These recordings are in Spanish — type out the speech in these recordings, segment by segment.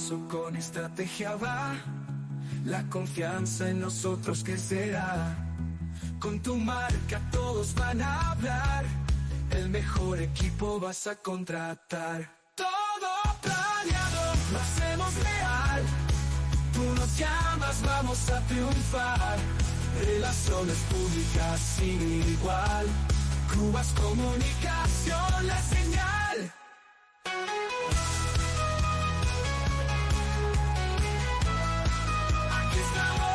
paso con estrategia va. La confianza en nosotros crecerá. Con tu marca todos van a hablar. El mejor equipo vas a contratar. Todo planeado, lo hacemos real. Tú nos llamas, vamos a triunfar. Relaciones públicas sin igual. Cubas Comunicación, la señal. Aquí estamos.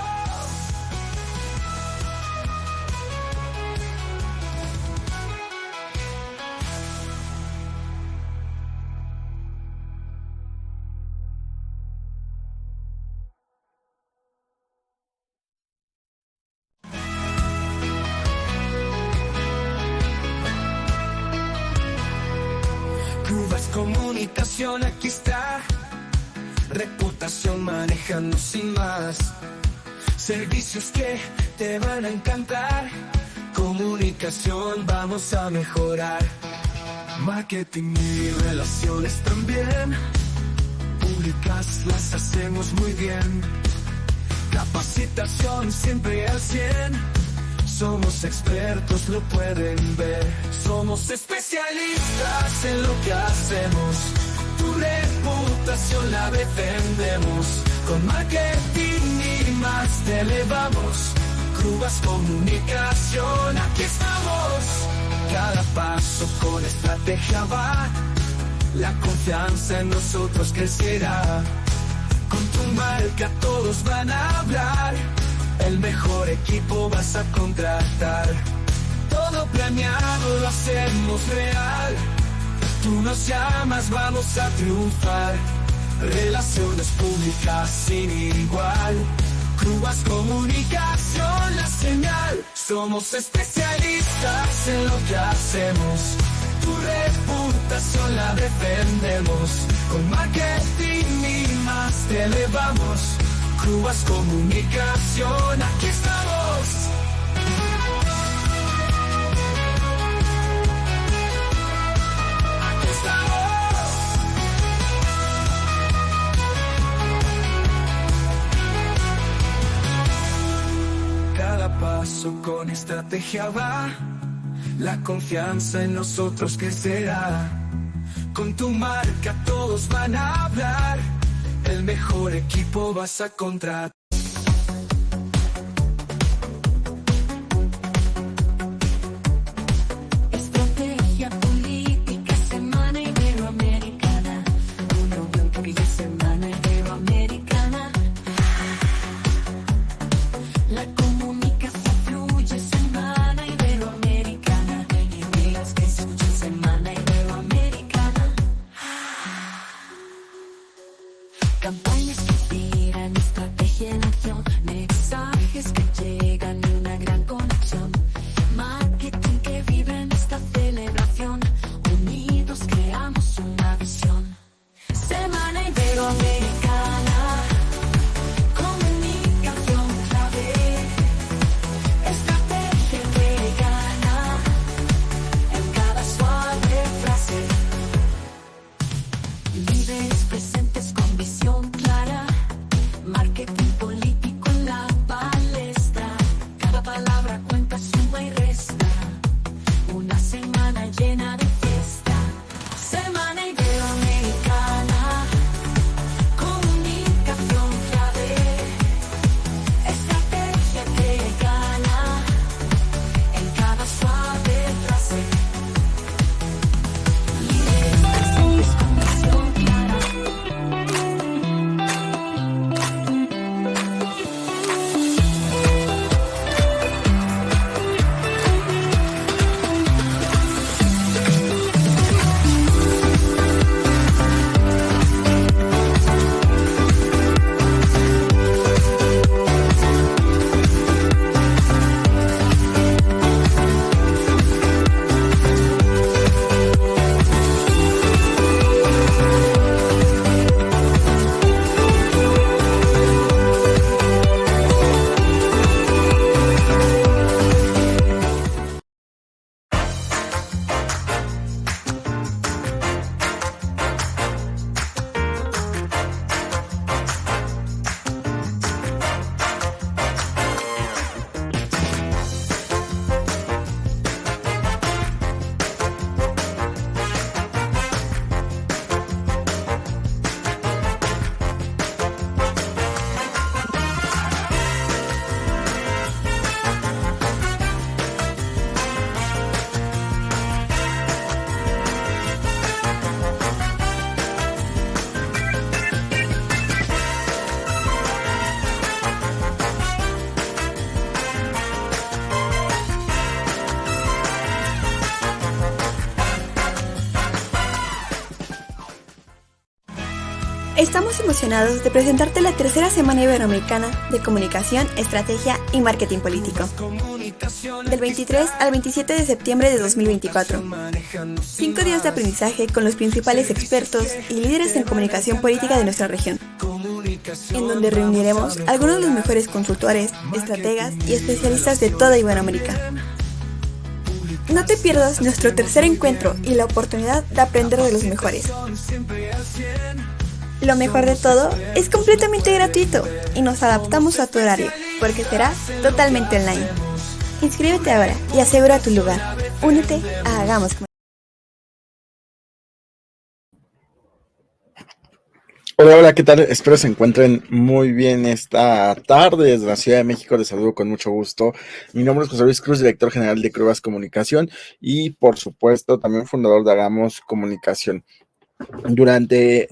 Cubas Comunicación, aquí está. Reputación manejando sin más. Servicios que te van a encantar. Comunicación vamos a mejorar. Marketing y relaciones también. Públicas las hacemos muy bien. Capacitación siempre al 100. Somos expertos, lo pueden ver. Somos especialistas en lo que hacemos. Tu reputación la defendemos. Con marketing y más te elevamos. Cubas Comunicación, aquí estamos. Cada paso con estrategia va. La confianza en nosotros crecerá. Con tu marca todos van a hablar. El mejor equipo vas a contratar. Todo planeado lo hacemos real. Tú nos llamas, vamos a triunfar. Relaciones públicas sin igual. Cubas Comunicación, la señal. Somos especialistas en lo que hacemos. Tu reputación la defendemos. Con marketing y más te elevamos. Cubas Comunicación, aquí estamos. Aquí estamos. Cada paso con estrategia va. La confianza en nosotros crecerá. Con tu marca todos van a hablar. El mejor equipo vas a contratar. Estrategia política, semana iberoamericana. Una unión que ya semana iberoamericana. La comunicación fluye, semana iberoamericana. Ideas que se escuchan, semana iberoamericana. Campañas que tiran, estrategia en acción, mensajes que llegan y una gran conexión. Marketing que vive en esta celebración, unidos creamos una visión. Semana Iberoamericana, comunicación clave, estrategia que gana en cada suave frase. Líderes presentes con visión clara, marketing político en la palestra. Cada palabra cuenta, suma y resta. Una semana llena de fiesta. Semana Iberoamericana, comunicación clave, estrategia que gana en cada suave frase. Líderes presentes con visión clara. Estamos emocionados de presentarte la tercera Semana Iberoamericana de Comunicación, Estrategia y Marketing Político, del 23 al 27 de septiembre de 2024. 5 días de aprendizaje con los principales expertos y líderes en comunicación política de nuestra región, en donde reuniremos a algunos de los mejores consultores, estrategas y especialistas de toda Iberoamérica. No te pierdas nuestro tercer encuentro y la oportunidad de aprender de los mejores. Lo mejor de todo es completamente gratuito y nos adaptamos a tu horario, porque será totalmente online. Inscríbete ahora y asegura tu lugar. Únete a Hagamos Comunidad. Hola, ¿qué tal? Espero se encuentren muy bien esta tarde desde la Ciudad de México. Les saludo con mucho gusto. Mi nombre es José Luis Cruz, director general de Cruvas Comunicación y, por supuesto, también fundador de Hagamos Comunicación. Durante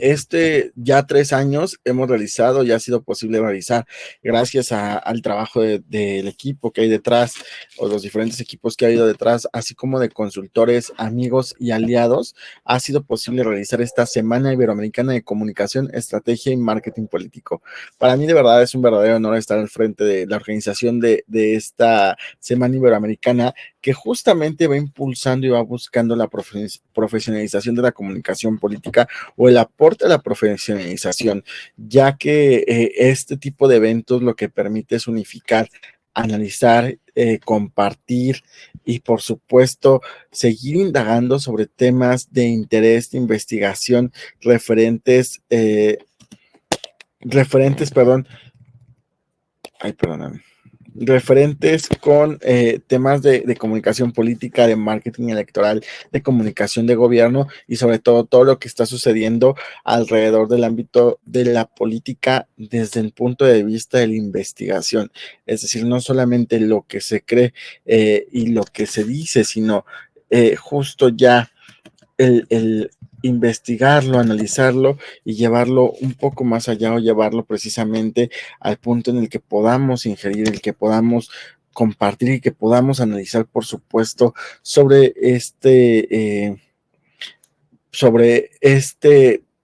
ya 3 años hemos realizado y ha sido posible realizar, gracias al trabajo del equipo que hay detrás, o los diferentes equipos que ha habido detrás, así como de consultores, amigos y aliados, ha sido posible realizar esta Semana Iberoamericana de Comunicación, Estrategia y Marketing Político. Para mí, de verdad, es un verdadero honor estar al frente de la organización de esta Semana Iberoamericana, que justamente va impulsando y va buscando la profesionalización de la comunicación política, o el aporte a la profesionalización, ya que este tipo de eventos lo que permite es unificar, analizar, compartir y, por supuesto, seguir indagando sobre temas de interés, de investigación referentes con temas de comunicación política, de marketing electoral, de comunicación de gobierno y sobre todo lo que está sucediendo alrededor del ámbito de la política desde el punto de vista de la investigación. Es decir, no solamente lo que se cree y lo que se dice, sino justo ya el investigarlo, analizarlo y llevarlo un poco más allá, o llevarlo precisamente al punto en el que podamos ingerir, el que podamos compartir y que podamos analizar, por supuesto, sobre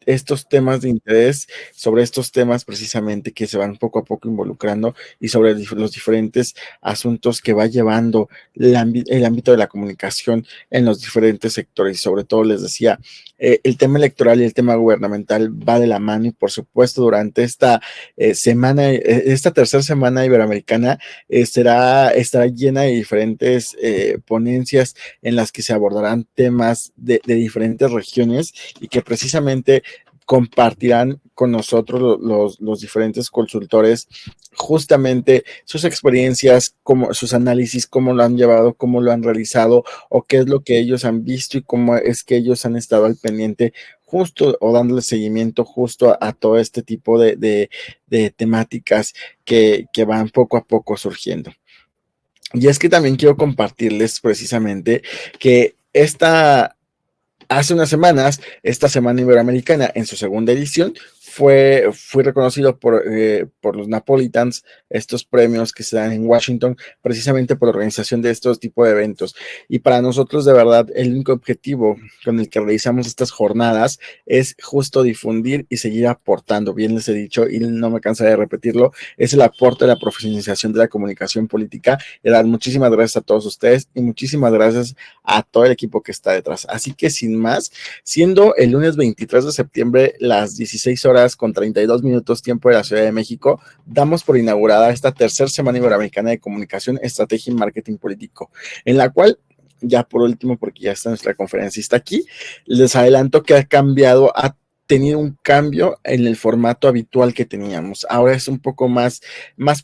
estos temas de interés, sobre estos temas precisamente que se van poco a poco involucrando, y sobre los diferentes asuntos que va llevando el ámbito de la comunicación en los diferentes sectores. Y sobre todo, les decía, el tema electoral y el tema gubernamental va de la mano, y por supuesto durante esta esta tercera semana iberoamericana estará llena de diferentes ponencias en las que se abordarán temas de diferentes regiones, y que precisamente compartirán con nosotros los diferentes consultores justamente sus experiencias, como sus análisis, cómo lo han llevado, cómo lo han realizado, o qué es lo que ellos han visto y cómo es que ellos han estado al pendiente justo, o dándole seguimiento justo a todo este tipo de temáticas que van poco a poco surgiendo. Y es que también quiero compartirles precisamente que hace unas semanas, esta Semana Iberoamericana, en su segunda edición, fui reconocido por los Napolitans, estos premios que se dan en Washington, precisamente por la organización de estos tipos de eventos. Y para nosotros, de verdad, el único objetivo con el que realizamos estas jornadas es justo difundir y seguir aportando. Bien les he dicho, y no me cansaré de repetirlo, es el aporte de la profesionalización de la comunicación política. Y dar muchísimas gracias a todos ustedes, y muchísimas gracias a todo el equipo que está detrás. Así que, sin más, siendo el lunes 23 de septiembre las 16:32 tiempo de la Ciudad de México, damos por inaugurada esta tercera Semana Iberoamericana de Comunicación, Estrategia y Marketing Político, en la cual, ya por último, porque ya está nuestra conferencista aquí, les adelanto que ha tenido un cambio en el formato habitual que teníamos. Ahora es un poco más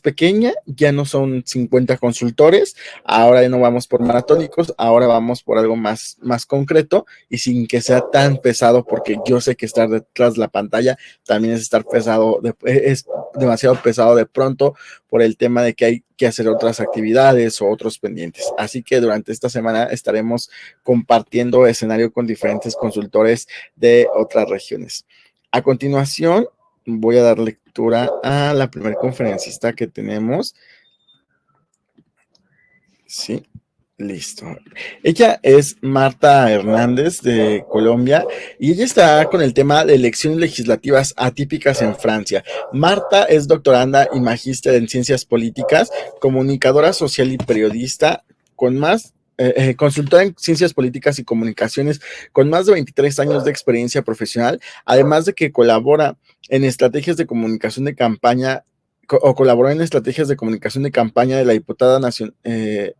pequeña, ya no son 50 consultores, ahora no vamos por maratónicos, ahora vamos por algo más concreto, y sin que sea tan pesado, porque yo sé que estar detrás de la pantalla también es estar pesado, es demasiado pesado de pronto, por el tema de que hay que hacer otras actividades o otros pendientes. Así que durante esta semana estaremos compartiendo escenario con diferentes consultores de otras regiones. A continuación, voy a dar lectura a la primera conferencista que tenemos. Sí. Listo. Ella es Marta Hernández de Colombia y ella está con el tema de elecciones legislativas atípicas en Francia. Marta es doctoranda y magíster en ciencias políticas, comunicadora social y periodista con más consultora en ciencias políticas y comunicaciones con más de 23 años de experiencia profesional, además de que colabora en estrategias de comunicación de campaña o colaboró en estrategias de comunicación de campaña de la diputada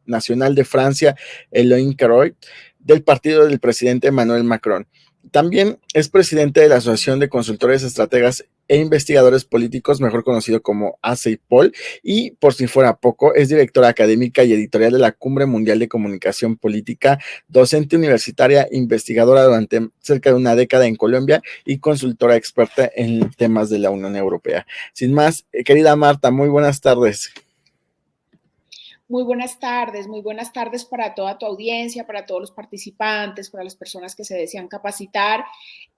nacional de Francia, Eloine Caroy, del partido del presidente Emmanuel Macron. También es presidente de la Asociación de Consultores, Estrategas e Investigadores Políticos, mejor conocido como ACIPOL, y por si fuera poco, es directora académica y editorial de la Cumbre Mundial de Comunicación Política, docente universitaria, investigadora durante cerca de una década en Colombia y consultora experta en temas de la Unión Europea. Sin más, querida Marta, muy buenas tardes. Muy buenas tardes para toda tu audiencia, para todos los participantes, para las personas que se desean capacitar.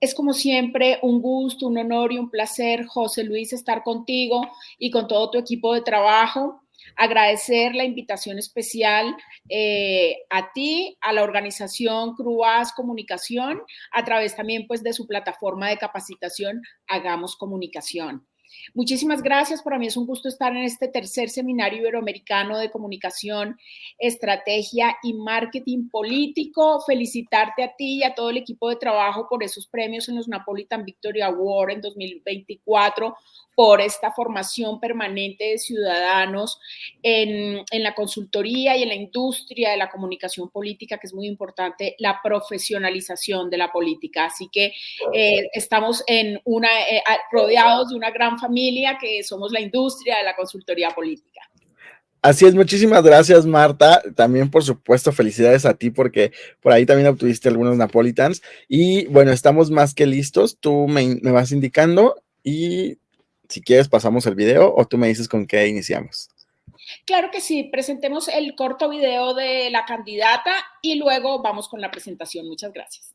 Es como siempre un gusto, un honor y un placer, José Luis, estar contigo y con todo tu equipo de trabajo. Agradecer la invitación especial a ti, a la organización CRUAS Comunicación, a través también pues de su plataforma de capacitación Hagamos Comunicación. Muchísimas gracias. Para mí es un gusto estar en este tercer seminario iberoamericano de comunicación, estrategia y marketing político. Felicitarte a ti y a todo el equipo de trabajo por esos premios en los Napolitan Victory Award en 2024, por esta formación permanente de ciudadanos en la consultoría y en la industria de la comunicación política, que es muy importante, la profesionalización de la política. Así que estamos rodeados de una gran familia que somos la industria de la consultoría política. Así es, muchísimas gracias, Marta. También, por supuesto, felicidades a ti porque por ahí también obtuviste algunos Napolitans. Y bueno, estamos más que listos. Tú me vas indicando y si quieres pasamos el video o tú me dices con qué iniciamos. Claro que sí, presentemos el corto video de la candidata y luego vamos con la presentación. Muchas gracias.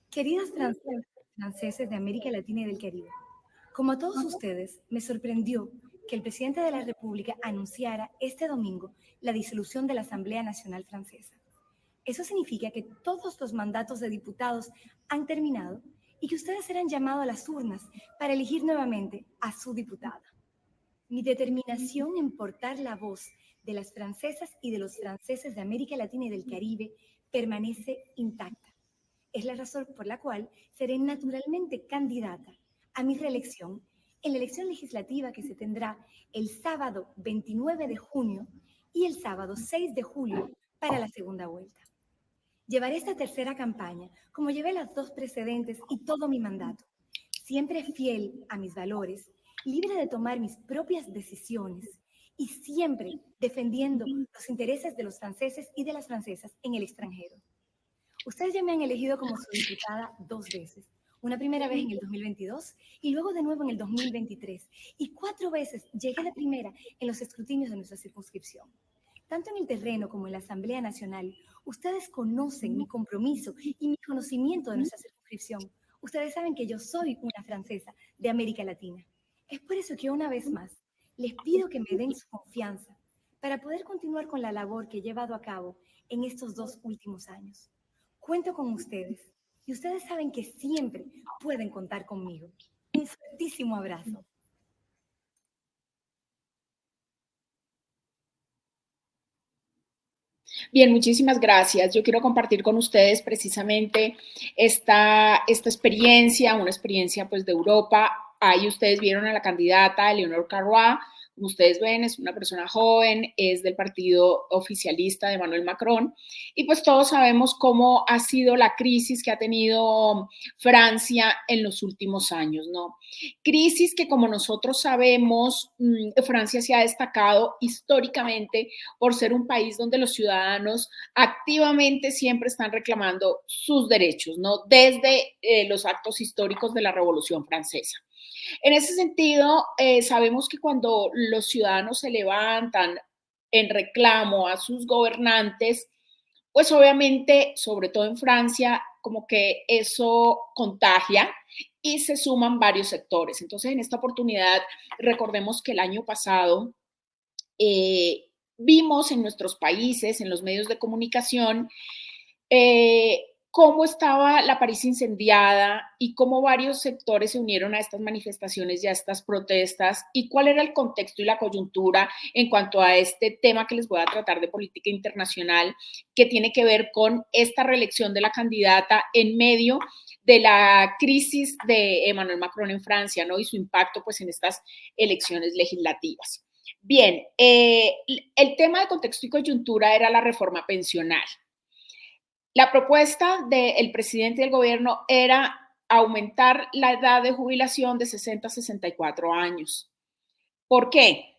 Queridas franceses de América Latina y del Caribe, como a todos ustedes, me sorprendió que el presidente de la República anunciara este domingo la disolución de la Asamblea Nacional Francesa. Eso significa que todos los mandatos de diputados han terminado y que ustedes serán llamados a las urnas para elegir nuevamente a su diputada. Mi determinación en portar la voz de las francesas y de los franceses de América Latina y del Caribe permanece intacta. Es la razón por la cual seré naturalmente candidata a mi reelección en la elección legislativa que se tendrá el sábado 29 de junio y el sábado 6 de julio para la segunda vuelta. Llevaré esta tercera campaña como llevé las dos precedentes y todo mi mandato, siempre fiel a mis valores, libre de tomar mis propias decisiones y siempre defendiendo los intereses de los franceses y de las francesas en el extranjero. Ustedes ya me han elegido como su diputada 2 veces, una primera vez en el 2022 y luego de nuevo en el 2023, y 4 veces llegué de primera en los escrutinios de nuestra circunscripción. Tanto en el terreno como en la Asamblea Nacional, ustedes conocen mi compromiso y mi conocimiento de nuestra circunscripción. Ustedes saben que yo soy una francesa de América Latina. Es por eso que una vez más les pido que me den su confianza para poder continuar con la labor que he llevado a cabo en estos 2 últimos años. Cuento con ustedes y ustedes saben que siempre pueden contar conmigo. Un fuertísimo abrazo. Bien, muchísimas gracias. Yo quiero compartir con ustedes precisamente esta experiencia, una experiencia pues de Europa. Ahí ustedes vieron a la candidata Eleonore Carrois. Como ustedes ven, es una persona joven, es del partido oficialista de Emmanuel Macron, y pues todos sabemos cómo ha sido la crisis que ha tenido Francia en los últimos años, ¿no? Crisis que, como nosotros sabemos, Francia se ha destacado históricamente por ser un país donde los ciudadanos activamente siempre están reclamando sus derechos, ¿no? Desde los actos históricos de la Revolución Francesa. En ese sentido, sabemos que cuando los ciudadanos se levantan en reclamo a sus gobernantes, pues obviamente, sobre todo en Francia, como que eso contagia y se suman varios sectores. Entonces, en esta oportunidad, recordemos que el año pasado vimos en nuestros países, en los medios de comunicación, cómo estaba la París incendiada y cómo varios sectores se unieron a estas manifestaciones y a estas protestas y cuál era el contexto y la coyuntura en cuanto a este tema que les voy a tratar de política internacional, que tiene que ver con esta reelección de la candidata en medio de la crisis de Emmanuel Macron en Francia, ¿no? Y su impacto, pues, en estas elecciones legislativas. Bien, el tema de contexto y coyuntura era la reforma pensional. La propuesta del presidente del gobierno era aumentar la edad de jubilación de 60 a 64 años. ¿Por qué?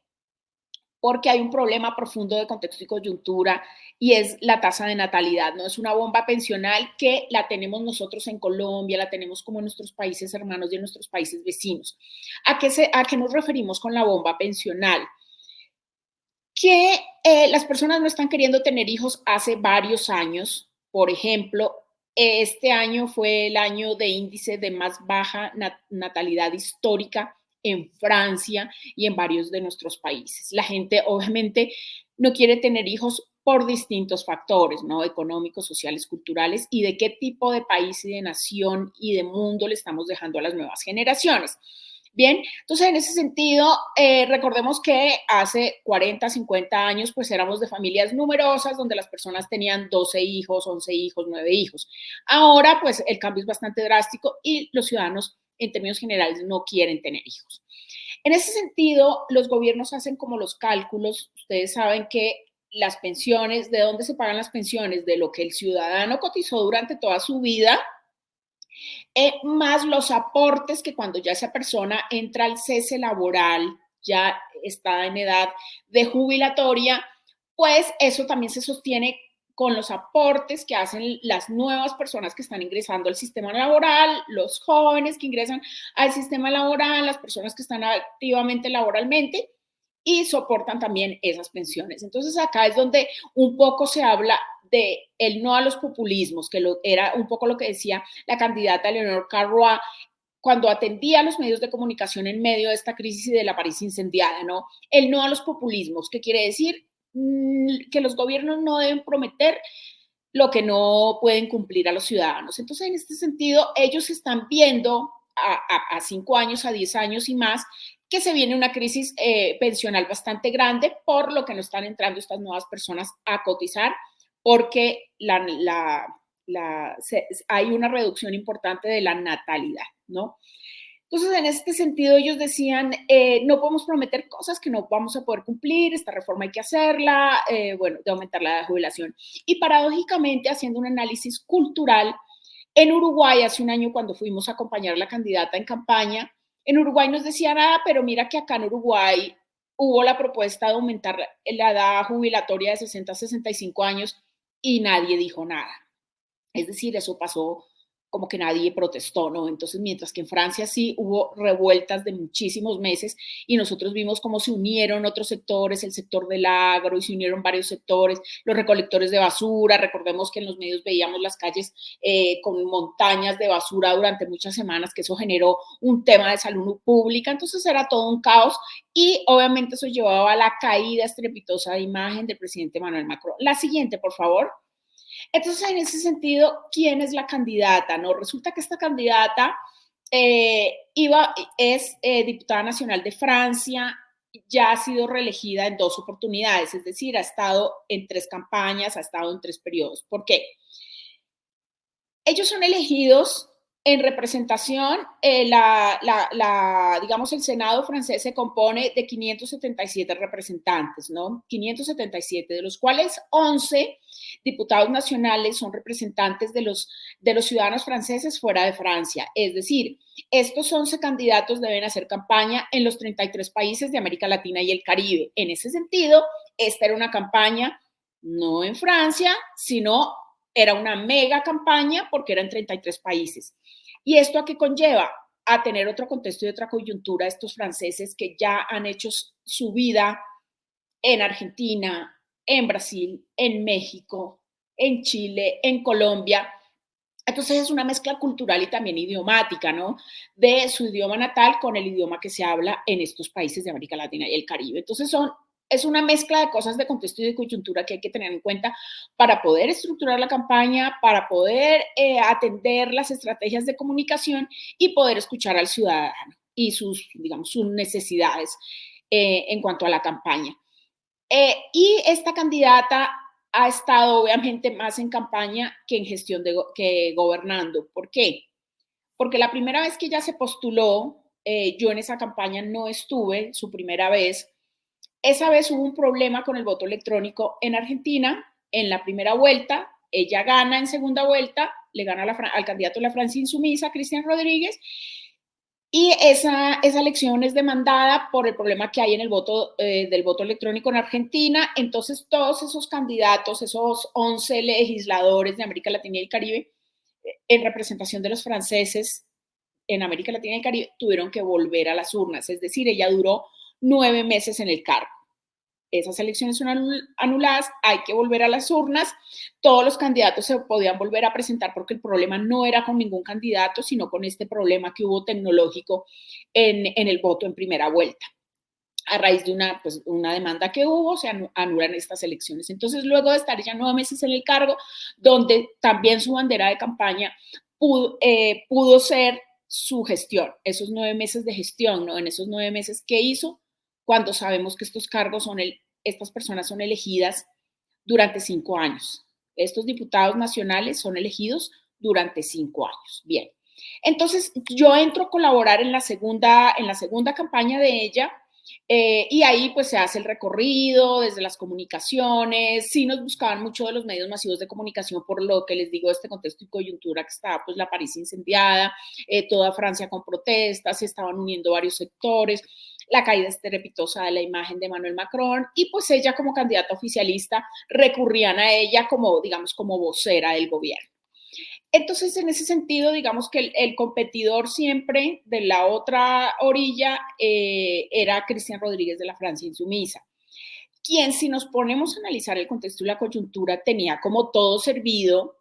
Porque hay un problema profundo de contexto y coyuntura y es la tasa de natalidad, ¿no? Es una bomba pensional que la tenemos nosotros en Colombia, la tenemos como en nuestros países hermanos y en nuestros países vecinos. ¿A qué nos referimos con la bomba pensional? Que las personas no están queriendo tener hijos hace varios años. Por ejemplo, este año fue el año de índice de más baja natalidad histórica en Francia y en varios de nuestros países. La gente obviamente no quiere tener hijos por distintos factores, ¿no? Económicos, sociales, culturales, y de qué tipo de país y de nación y de mundo le estamos dejando a las nuevas generaciones. Bien, entonces en ese sentido, recordemos que hace 40, 50 años, pues éramos de familias numerosas donde las personas tenían 12 hijos, 11 hijos, 9 hijos. Ahora, pues el cambio es bastante drástico y los ciudadanos, en términos generales, no quieren tener hijos. En ese sentido, los gobiernos hacen como los cálculos. Ustedes saben que las pensiones, ¿de dónde se pagan las pensiones? De lo que el ciudadano cotizó durante toda su vida, más los aportes que cuando ya esa persona entra al cese laboral, ya está en edad de jubilatoria, pues eso también se sostiene con los aportes que hacen las nuevas personas que están ingresando al sistema laboral, los jóvenes que ingresan al sistema laboral, las personas que están activamente laboralmente y soportan también esas pensiones. Entonces acá es donde un poco se habla de el no a los populismos, que era un poco lo que decía la candidata Leonor Carrois cuando atendía a los medios de comunicación en medio de esta crisis y de la París incendiada, ¿no? El no a los populismos, ¿qué quiere decir? Que los gobiernos no deben prometer lo que no pueden cumplir a los ciudadanos. Entonces, en este sentido, ellos están viendo a 5 años, a 10 años y más, que se viene una crisis pensional bastante grande, por lo que no están entrando estas nuevas personas a cotizar, porque hay una reducción importante de la natalidad, ¿no? Entonces, en este sentido, ellos decían, no podemos prometer cosas que no vamos a poder cumplir, esta reforma hay que hacerla, bueno, de aumentar la edad de jubilación. Y paradójicamente, haciendo un análisis cultural, en Uruguay, hace un año cuando fuimos a acompañar a la candidata en campaña, en Uruguay nos decían, pero mira que acá en Uruguay hubo la propuesta de aumentar la edad jubilatoria de 60 a 65 años y nadie dijo nada. Es decir, eso pasó como que nadie protestó, ¿no? Entonces, mientras que en Francia sí hubo revueltas de muchísimos meses y nosotros vimos cómo se unieron otros sectores, el sector del agro, y se unieron varios sectores, los recolectores de basura. Recordemos que en los medios veíamos las calles con montañas de basura durante muchas semanas, que eso generó un tema de salud pública. Entonces era todo un caos y obviamente eso llevaba a la caída estrepitosa de imagen del presidente Emmanuel Macron. La siguiente, por favor. Entonces, en ese sentido, ¿quién es la candidata? No, resulta que esta candidata es diputada nacional de Francia, ya ha sido reelegida en 2 oportunidades, es decir, ha estado en 3 campañas, ha estado en 3 periodos. ¿Por qué? Ellos son elegidos en representación, digamos, el Senado francés se compone de 577 representantes, ¿no? 577, de los cuales 11 diputados nacionales son representantes de los ciudadanos franceses fuera de Francia. Es decir, estos 11 candidatos deben hacer campaña en los 33 países de América Latina y el Caribe. En ese sentido, esta era una campaña no en Francia, sino era una mega campaña porque eran 33 países. ¿Y esto a qué conlleva? A tener otro contexto y otra coyuntura estos franceses que ya han hecho su vida en Argentina, en Brasil, en México, en Chile, en Colombia, Entonces es una mezcla cultural y también idiomática, ¿no? De su idioma natal con el idioma que se habla en estos países de América Latina y el Caribe. Entonces es una mezcla de cosas de contexto y de coyuntura que hay que tener en cuenta para poder estructurar la campaña, para poder atender las estrategias de comunicación y poder escuchar al ciudadano y sus, digamos, sus necesidades en cuanto a la campaña. Y esta candidata ha estado obviamente más en campaña que en gestión que gobernando. ¿Por qué? Porque la primera vez que ella se postuló, yo en esa campaña no estuve, su primera vez. Esa vez hubo un problema con el voto electrónico en Argentina. En la primera vuelta, ella gana en segunda vuelta, le gana al candidato de la Francia Insumisa, Cristian Rodríguez, y esa elección es demandada por el problema que hay en el voto del voto electrónico en Argentina. Entonces, todos esos candidatos, esos 11 legisladores de América Latina y el Caribe, en representación de los franceses en América Latina y el Caribe, tuvieron que volver a las urnas. Es decir, ella duró 9 meses en el cargo. Esas elecciones son anuladas, hay que volver a las urnas. Todos los candidatos se podían volver a presentar porque el problema no era con ningún candidato, sino con este problema que hubo tecnológico en el voto en primera vuelta. A raíz de una demanda que hubo, se anulan estas elecciones. Entonces, luego de estar ya 9 meses en el cargo, donde también su bandera de campaña pudo ser su gestión, esos 9 meses de gestión, ¿no? En esos 9 meses, ¿qué hizo? Cuando sabemos que estos cargos estas personas son elegidas durante 5 años. Estos diputados nacionales son elegidos durante 5 años. Bien. Entonces, yo entro a colaborar en la segunda campaña de ella. Y ahí pues se hace el recorrido desde las comunicaciones. Sí nos buscaban mucho de los medios masivos de comunicación por lo que les digo, este contexto y coyuntura que estaba pues la París incendiada, toda Francia con protestas, se estaban uniendo varios sectores, la caída estrepitosa de la imagen de Emmanuel Macron, y pues ella como candidata oficialista recurrían a ella como, digamos, como vocera del gobierno. Entonces, en ese sentido, digamos que el competidor siempre de la otra orilla era Cristian Rodríguez de la Francia Insumisa, quien, si nos ponemos a analizar el contexto y la coyuntura, tenía como todo servido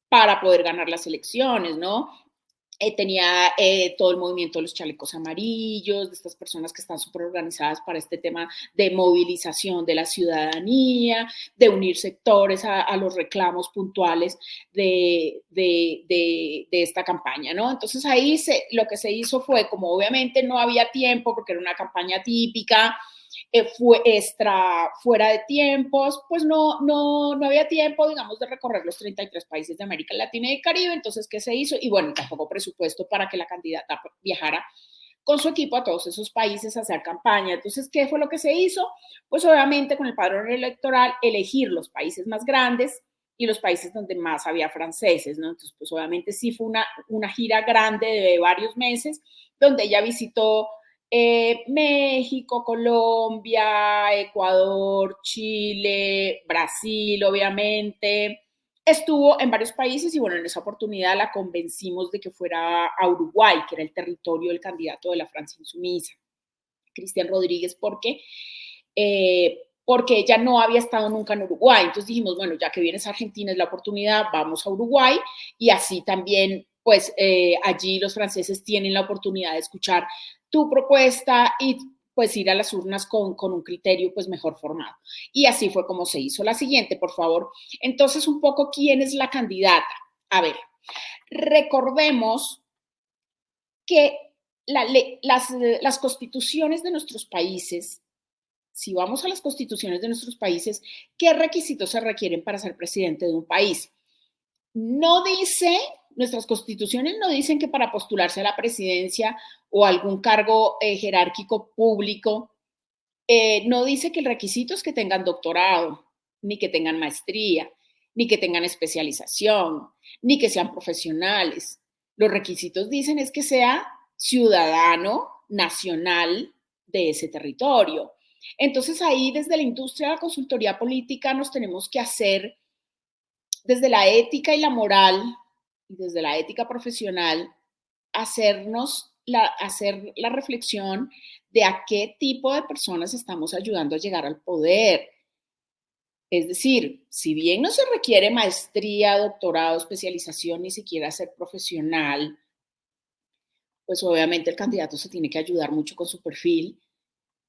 para poder ganar las elecciones, ¿no? Tenía todo el movimiento de los chalecos amarillos, de estas personas que están súper organizadas para este tema de movilización de la ciudadanía, de unir sectores a los reclamos puntuales de esta campaña, ¿no? Entonces ahí lo que se hizo fue, como obviamente no había tiempo, porque era una campaña típica, fuera de tiempos, pues no había tiempo, digamos, de recorrer los 33 países de América Latina y el Caribe. Entonces, ¿qué se hizo? Y bueno, tampoco presupuesto para que la candidata viajara con su equipo a todos esos países a hacer campaña. Entonces, ¿qué fue lo que se hizo? Pues obviamente con el padrón electoral, elegir los países más grandes y los países donde más había franceses, ¿no? Entonces, pues obviamente sí fue una gira grande de varios meses, donde ella visitó México, Colombia, Ecuador, Chile, Brasil, obviamente. Estuvo en varios países y bueno, en esa oportunidad la convencimos de que fuera a Uruguay, que era el territorio del candidato de la Francia Insumisa, Cristian Rodríguez, porque ella no había estado nunca en Uruguay. Entonces dijimos, bueno, ya que vienes a Argentina es la oportunidad, vamos a Uruguay, y así también, pues allí los franceses tienen la oportunidad de escuchar tu propuesta y pues ir a las urnas con un criterio pues mejor formado. Y así fue como se hizo. La siguiente, por favor. Entonces, un poco, ¿quién es la candidata? A ver, recordemos que las constituciones de nuestros países, si vamos a las constituciones de nuestros países, ¿qué requisitos se requieren para ser presidente de un país? No dice, nuestras constituciones no dicen que para postularse a la presidencia o algún cargo jerárquico público, no dice que el requisito es que tengan doctorado, ni que tengan maestría, ni que tengan especialización, ni que sean profesionales. Los requisitos dicen es que sea ciudadano nacional de ese territorio. Entonces ahí desde la industria de la consultoría política nos tenemos que hacer desde la ética y la moral, y desde la ética profesional, hacer la reflexión de a qué tipo de personas estamos ayudando a llegar al poder. Es decir, si bien no se requiere maestría, doctorado, especialización, ni siquiera ser profesional, pues obviamente el candidato se tiene que ayudar mucho con su perfil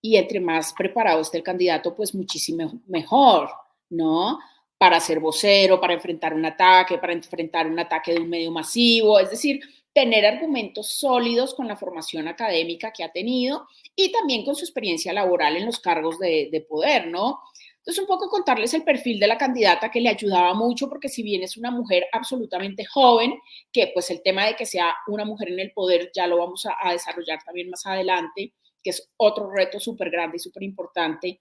y entre más preparado esté el candidato, pues muchísimo mejor, ¿no? Para ser vocero, para enfrentar un ataque de un medio masivo, es decir, tener argumentos sólidos con la formación académica que ha tenido y también con su experiencia laboral en los cargos de poder, ¿no? Entonces, un poco contarles el perfil de la candidata que le ayudaba mucho, porque si bien es una mujer absolutamente joven, que pues el tema de que sea una mujer en el poder ya lo vamos a desarrollar también más adelante, que es otro reto súper grande y súper importante,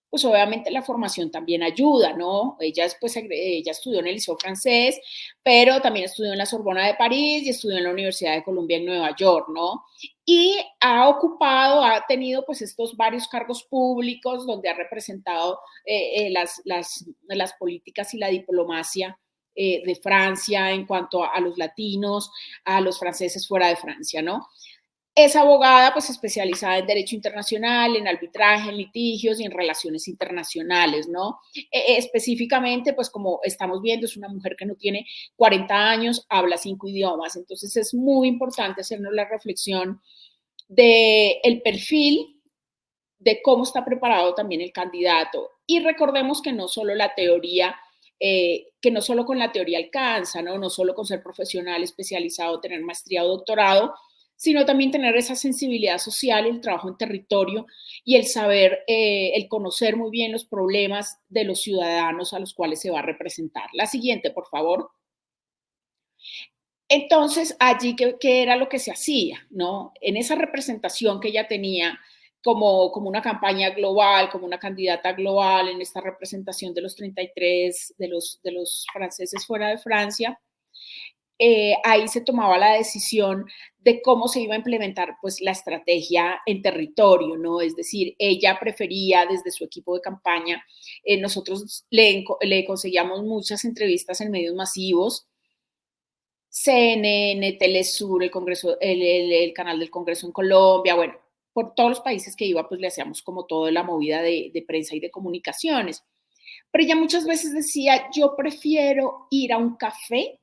pues obviamente la formación también ayuda, ¿no? Ella estudió en el Liceo Francés, pero también estudió en la Sorbona de París y estudió en la Universidad de Columbia en Nueva York, ¿no? Y ha tenido pues estos varios cargos públicos donde ha representado las políticas y la diplomacia de Francia en cuanto a los latinos, a los franceses fuera de Francia, ¿no? Es abogada, pues especializada en derecho internacional, en arbitraje, en litigios y en relaciones internacionales, ¿no? Específicamente, pues como estamos viendo, es una mujer que no tiene 40 años, habla 5 idiomas, entonces es muy importante hacernos la reflexión del perfil, de cómo está preparado también el candidato. Y recordemos que no solo la teoría, que no solo con la teoría alcanza, ¿no? No solo con ser profesional especializado, tener maestría o doctorado, sino también tener esa sensibilidad social, el trabajo en territorio y el saber, el conocer muy bien los problemas de los ciudadanos a los cuales se va a representar. La siguiente, por favor. Entonces, allí, ¿qué era lo que se hacía? ¿No? En esa representación que ella tenía como una campaña global, como una candidata global, en esta representación de los 33, de los franceses fuera de Francia, ahí se tomaba la decisión de cómo se iba a implementar pues la estrategia en territorio, ¿no? Es decir, ella prefería desde su equipo de campaña, nosotros le conseguíamos muchas entrevistas en medios masivos, CNN, Telesur, el canal del Congreso en Colombia, bueno, por todos los países que iba, pues le hacíamos como toda la movida de prensa y de comunicaciones. Pero ella muchas veces decía, yo prefiero ir a un café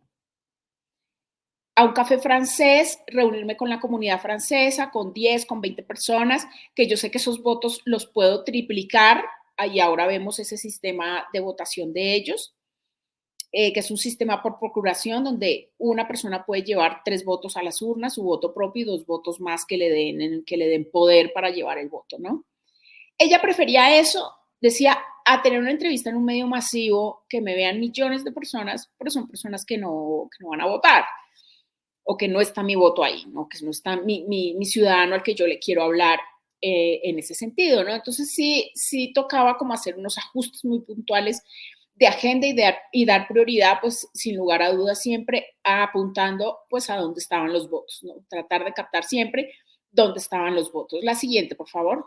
francés, reunirme con la comunidad francesa, con 10, con 20 personas, que yo sé que esos votos los puedo triplicar, y ahora vemos ese sistema de votación de ellos, que es un sistema por procuración donde una persona puede llevar 3 votos a las urnas, su voto propio y 2 votos más que le den poder para llevar el voto, ¿no? Ella prefería eso, decía, a tener una entrevista en un medio masivo, que me vean millones de personas, pero son personas que no van a votar, o que no está mi voto ahí, ¿no? Que no está mi ciudadano al que yo le quiero hablar en ese sentido, ¿no? Entonces sí tocaba como hacer unos ajustes muy puntuales de agenda y dar prioridad, pues sin lugar a dudas siempre apuntando pues a dónde estaban los votos, ¿no? Tratar de captar siempre dónde estaban los votos. La siguiente, por favor.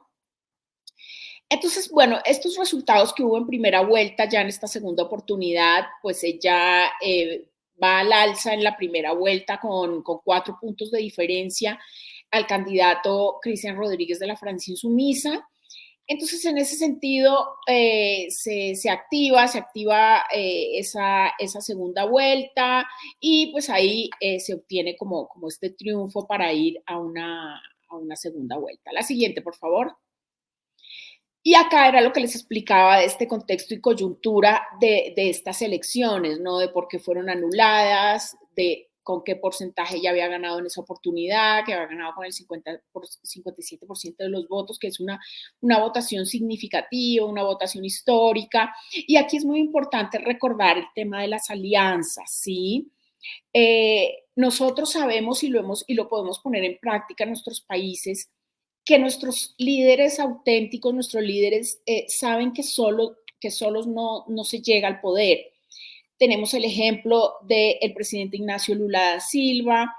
Entonces, bueno, estos resultados que hubo en primera vuelta, ya en esta segunda oportunidad, pues ella va al alza en la primera vuelta con 4 puntos de diferencia al candidato Cristian Rodríguez de la Francia Insumisa. Entonces, en ese sentido, se activa esa segunda vuelta y pues ahí se obtiene como este triunfo para ir a una segunda vuelta. La siguiente, por favor. Y acá era lo que les explicaba de este contexto y coyuntura de estas elecciones, ¿no? De por qué fueron anuladas, de con qué porcentaje ya había ganado en esa oportunidad, que había ganado con el 57% de los votos, que es una votación significativa, una votación histórica. Y aquí es muy importante recordar el tema de las alianzas, ¿sí? Nosotros sabemos y lo podemos poner en práctica en nuestros países, que nuestros líderes auténticos, nuestros líderes saben que solos no se llega al poder. Tenemos el ejemplo del presidente Ignacio Lula da Silva,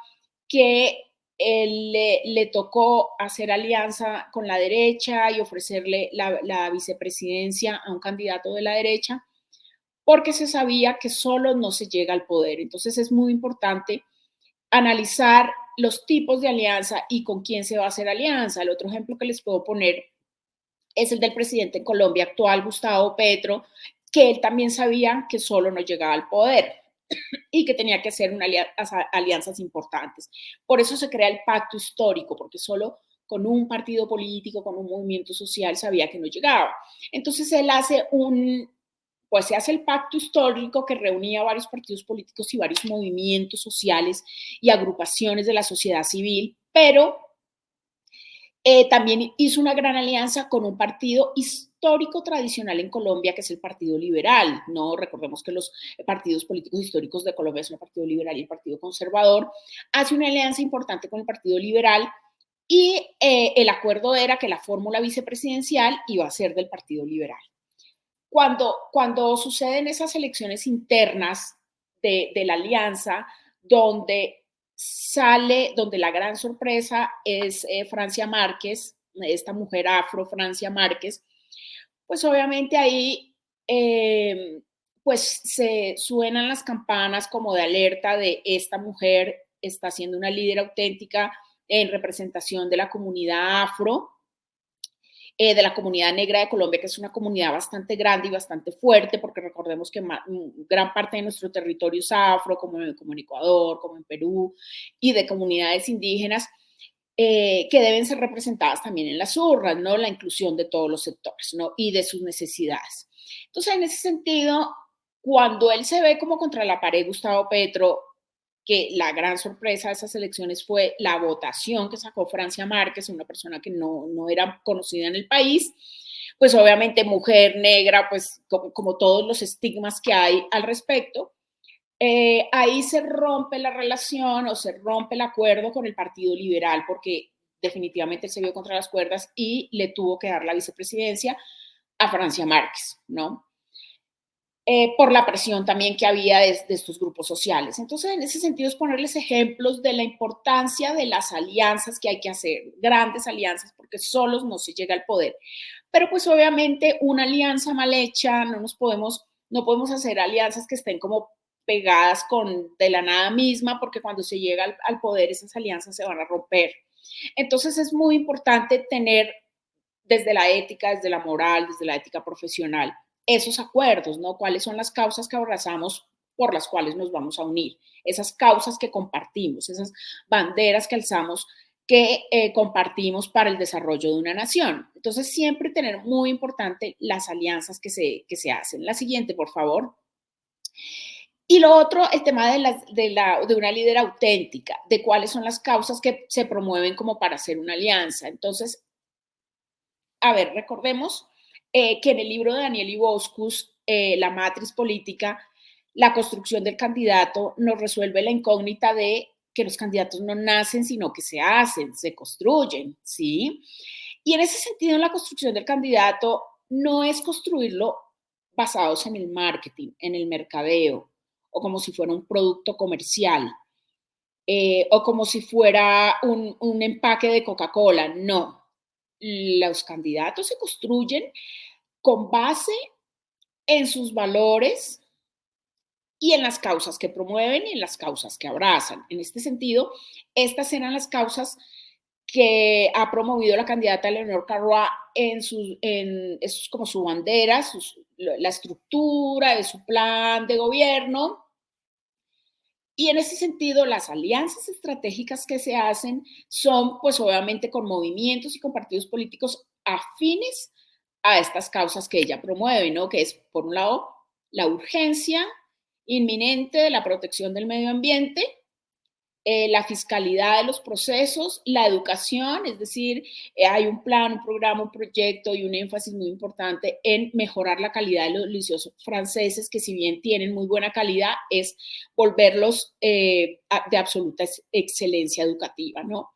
que le tocó hacer alianza con la derecha y ofrecerle la vicepresidencia a un candidato de la derecha, porque se sabía que solo no se llega al poder. Entonces es muy importante analizar los tipos de alianza y con quién se va a hacer alianza. El otro ejemplo que les puedo poner es el del presidente en Colombia actual, Gustavo Petro, que él también sabía que solo no llegaba al poder y que tenía que hacer alianzas importantes. Por eso se crea el pacto histórico, porque solo con un partido político, con un movimiento social, sabía que no llegaba. Entonces él se hace el pacto histórico que reunía a varios partidos políticos y varios movimientos sociales y agrupaciones de la sociedad civil, pero también hizo una gran alianza con un partido histórico tradicional en Colombia, que es el Partido Liberal, ¿no? Recordemos que los partidos políticos históricos de Colombia son el Partido Liberal y el Partido Conservador. Hace una alianza importante con el Partido Liberal y el acuerdo era que la fórmula vicepresidencial iba a ser del Partido Liberal. Cuando suceden esas elecciones internas de la alianza, donde la gran sorpresa es Francia Márquez, esta mujer afro, Francia Márquez, pues obviamente ahí pues se suenan las campanas como de alerta de esta mujer está siendo una líder auténtica en representación de la comunidad afro, de la comunidad negra de Colombia, que es una comunidad bastante grande y bastante fuerte, porque recordemos que gran parte de nuestro territorio es afro, como en Ecuador, como en Perú, y de comunidades indígenas, que deben ser representadas también en las urnas, ¿no? La inclusión de todos los sectores, ¿no? Y de sus necesidades. Entonces, en ese sentido, cuando él se ve como contra la pared, Gustavo Petro, que la gran sorpresa de esas elecciones fue la votación que sacó Francia Márquez, una persona que no era conocida en el país, pues obviamente mujer negra, pues como todos los estigmas que hay al respecto, ahí se rompe la relación o se rompe el acuerdo con el Partido Liberal, porque definitivamente él se vio contra las cuerdas y le tuvo que dar la vicepresidencia a Francia Márquez, ¿no? Por la presión también que había de estos grupos sociales. Entonces, en ese sentido es ponerles ejemplos de la importancia de las alianzas que hay que hacer, grandes alianzas, porque solos no se llega al poder. Pero pues obviamente una alianza mal hecha, no podemos hacer alianzas que estén como pegadas de la nada misma, porque cuando se llega al poder esas alianzas se van a romper. Entonces es muy importante tener desde la ética, desde la moral, desde la ética profesional, esos acuerdos, ¿no? ¿Cuáles son las causas que abrazamos por las cuales nos vamos a unir? Esas causas que compartimos, esas banderas que alzamos que compartimos para el desarrollo de una nación. Entonces, siempre tener muy importante las alianzas que se hacen. La siguiente, por favor. Y lo otro, el tema de una líder auténtica, de cuáles son las causas que se promueven como para hacer una alianza. Entonces, a ver, recordemos que en el libro de Daniel Iboscus, La matriz política, la construcción del candidato nos resuelve la incógnita de que los candidatos no nacen, sino que se hacen, se construyen, ¿sí? Y en ese sentido, la construcción del candidato no es construirlo basados en el marketing, en el mercadeo, o como si fuera un producto comercial, o como si fuera un empaque de Coca-Cola, no. Los candidatos se construyen con base en sus valores y en las causas que promueven y en las causas que abrazan. En este sentido, estas eran las causas que ha promovido la candidata Leonor Carroa es como su bandera, la estructura de su plan de gobierno. Y en ese sentido, las alianzas estratégicas que se hacen son, pues obviamente, con movimientos y con partidos políticos afines a estas causas que ella promueve, ¿no? Que es, por un lado, la urgencia inminente de la protección del medio ambiente, la fiscalidad de los procesos, la educación, es decir, hay un plan, un programa, un proyecto y un énfasis muy importante en mejorar la calidad de los liceos franceses, que si bien tienen muy buena calidad, es volverlos de absoluta excelencia educativa, ¿no?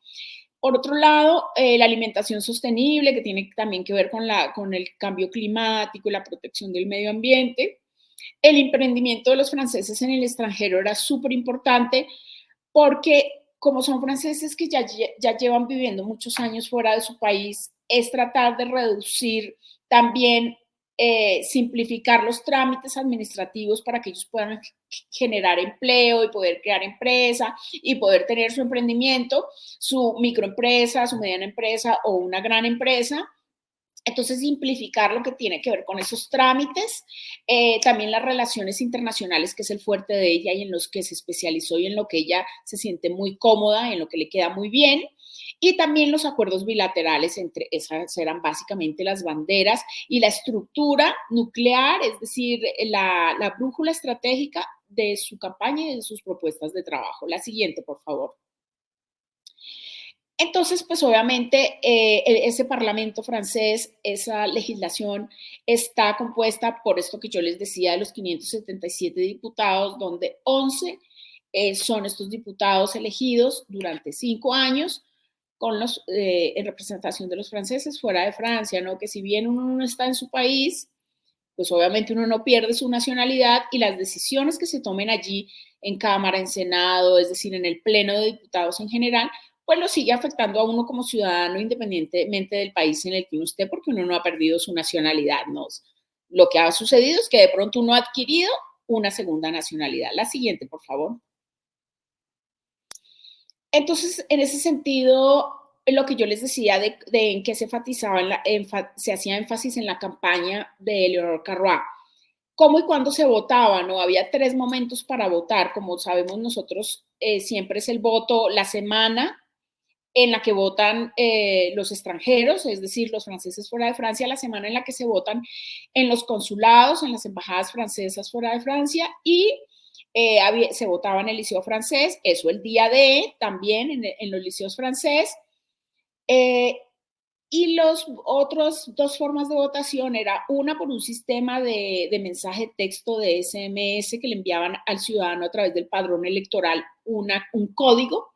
Por otro lado, la alimentación sostenible, que tiene también que ver con el cambio climático y la protección del medio ambiente. El emprendimiento de los franceses en el extranjero era súper importante, porque como son franceses que ya llevan viviendo muchos años fuera de su país, es tratar de reducir también, simplificar los trámites administrativos para que ellos puedan generar empleo y poder crear empresa y poder tener su emprendimiento, su microempresa, su mediana empresa o una gran empresa, Entonces, simplificar lo que tiene que ver con esos trámites, también las relaciones internacionales, que es el fuerte de ella y en los que se especializó y en lo que ella se siente muy cómoda, en lo que le queda muy bien. Y también los acuerdos bilaterales, entre esas eran básicamente las banderas y la estructura nuclear, es decir, la brújula estratégica de su campaña y de sus propuestas de trabajo. La siguiente, por favor. Entonces, pues obviamente ese Parlamento francés, esa legislación está compuesta por esto que yo les decía de los 577 diputados, donde 11 son estos diputados elegidos durante 5 años con en representación de los franceses fuera de Francia, ¿no? Que si bien uno no está en su país, pues obviamente uno no pierde su nacionalidad y las decisiones que se tomen allí en Cámara, en Senado, es decir, en el Pleno de Diputados en general, pues lo sigue afectando a uno como ciudadano independientemente del país en el que uno esté, porque uno no ha perdido su nacionalidad, ¿no? Lo que ha sucedido es que de pronto uno ha adquirido una segunda nacionalidad. La siguiente, por favor. Entonces, en ese sentido, lo que yo les decía de en qué se enfatizaba, se hacía énfasis en la campaña de Eleonore Carrois. ¿Cómo y cuándo se votaba? ¿No? Había 3 momentos para votar. Como sabemos nosotros, siempre es el voto la semana en la que votan los extranjeros, es decir, los franceses fuera de Francia, la semana en la que se votan en los consulados, en las embajadas francesas fuera de Francia y se votaba en el liceo francés, eso el día de también en los liceos francés. Y los otros 2 formas de votación era una por un sistema de mensaje de texto de SMS que le enviaban al ciudadano a través del padrón electoral un código.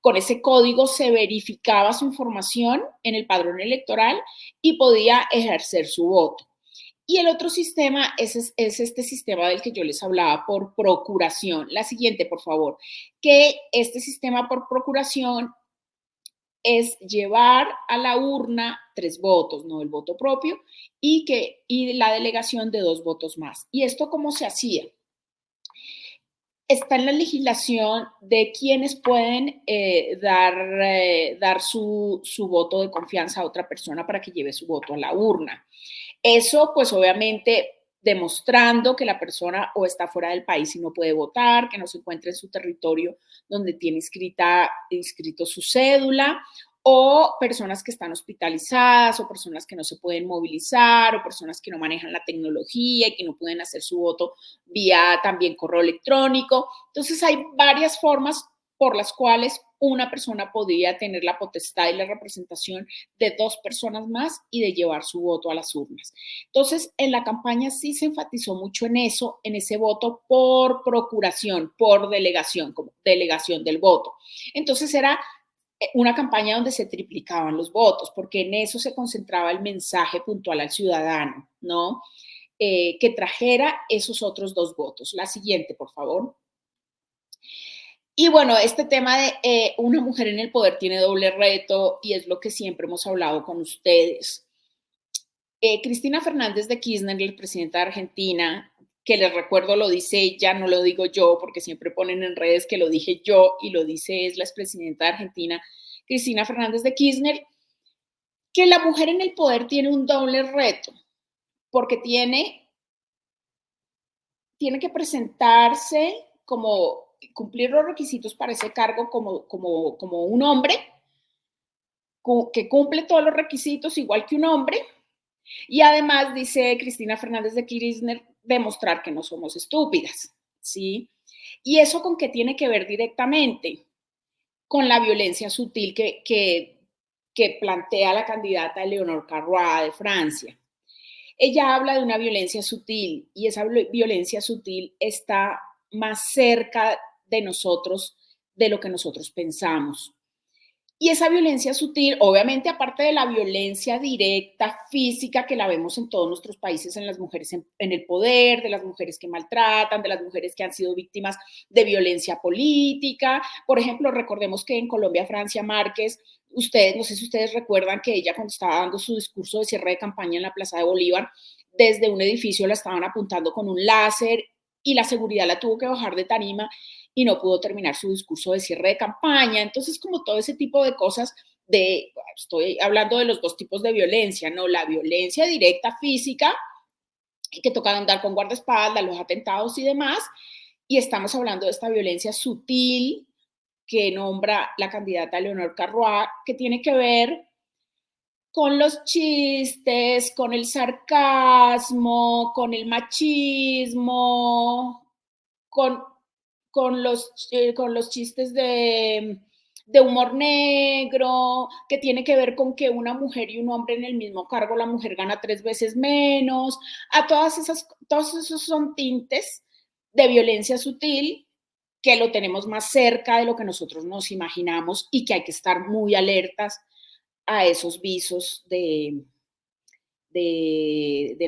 Con ese código se verificaba su información en el padrón electoral y podía ejercer su voto. Y el otro sistema es este sistema del que yo les hablaba por procuración. La siguiente, por favor. Que este sistema por procuración es llevar a la urna 3 votos, no el voto propio, y la delegación de 2 votos más. ¿Y esto cómo se hacía? Está en la legislación de quienes pueden dar su voto de confianza a otra persona para que lleve su voto a la urna. Eso, pues obviamente, demostrando que la persona o está fuera del país y no puede votar, que no se encuentra en su territorio donde tiene inscrito su cédula, o personas que están hospitalizadas, o personas que no se pueden movilizar, o personas que no manejan la tecnología y que no pueden hacer su voto vía también correo electrónico. Entonces hay varias formas por las cuales una persona podría tener la potestad y la representación de 2 personas más y de llevar su voto a las urnas. Entonces, en la campaña sí se enfatizó mucho en eso, en ese voto por procuración, por delegación, como delegación del voto. Entonces, era una campaña donde se triplicaban los votos, porque en eso se concentraba el mensaje puntual al ciudadano, ¿no? Que trajera esos otros 2 votos. La siguiente, por favor. Y bueno, este tema de una mujer en el poder tiene doble reto y es lo que siempre hemos hablado con ustedes. Cristina Fernández de Kirchner, la presidenta de Argentina, que les recuerdo lo dice ella, no lo digo yo, porque siempre ponen en redes que lo dije yo y lo dice es la expresidenta de Argentina, Cristina Fernández de Kirchner, que la mujer en el poder tiene un doble reto, porque tiene que presentarse como cumplir los requisitos para ese cargo como un hombre, que cumple todos los requisitos igual que un hombre, y además, dice Cristina Fernández de Kirchner, demostrar que no somos estúpidas, ¿sí? ¿Y eso con qué tiene que ver directamente? Con la violencia sutil que plantea la candidata Eleonore Carrois de Francia. Ella habla de una violencia sutil y esa violencia sutil está más cerca de nosotros de lo que nosotros pensamos. Y esa violencia sutil, obviamente, aparte de la violencia directa, física, que la vemos en todos nuestros países, en las mujeres en el poder, de las mujeres que maltratan, de las mujeres que han sido víctimas de violencia política. Por ejemplo, recordemos que en Colombia, Francia Márquez, no sé si ustedes recuerdan que ella cuando estaba dando su discurso de cierre de campaña en la Plaza de Bolívar, desde un edificio la estaban apuntando con un láser y la seguridad la tuvo que bajar de tarima y no pudo terminar su discurso de cierre de campaña. Entonces, como todo ese tipo de cosas estoy hablando de los dos tipos de violencia, ¿no? La violencia directa física, que toca andar con guardaespaldas, los atentados y demás, y estamos hablando de esta violencia sutil que nombra la candidata Leonor Carrois, que tiene que ver con los chistes, con el sarcasmo, con el machismo, con, con los chistes de humor negro, que tiene que ver con que una mujer y un hombre en el mismo cargo, la mujer gana 3 veces menos. Todos esos son tintes de violencia sutil que lo tenemos más cerca de lo que nosotros nos imaginamos y que hay que estar muy alertas a esos visos de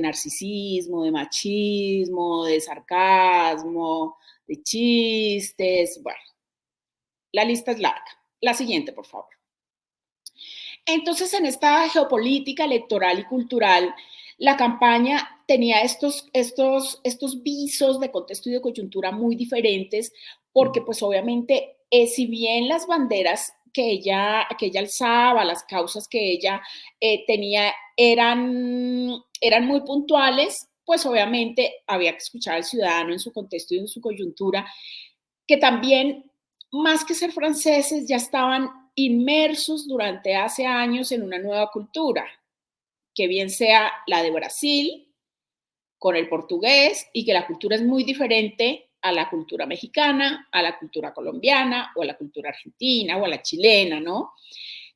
narcisismo, de machismo, de sarcasmo, de chistes. Bueno, la lista es larga. La siguiente, por favor. Entonces, en esta geopolítica electoral y cultural, la campaña tenía estos visos de contexto y de coyuntura muy diferentes, porque pues obviamente, si bien las banderas que ella alzaba, las causas que ella tenía eran muy puntuales, pues obviamente había que escuchar al ciudadano en su contexto y en su coyuntura, que también, más que ser franceses, ya estaban inmersos durante hace años en una nueva cultura, que bien sea la de Brasil, con el portugués, y que la cultura es muy diferente a la cultura mexicana, a la cultura colombiana, o a la cultura argentina, o a la chilena, ¿no?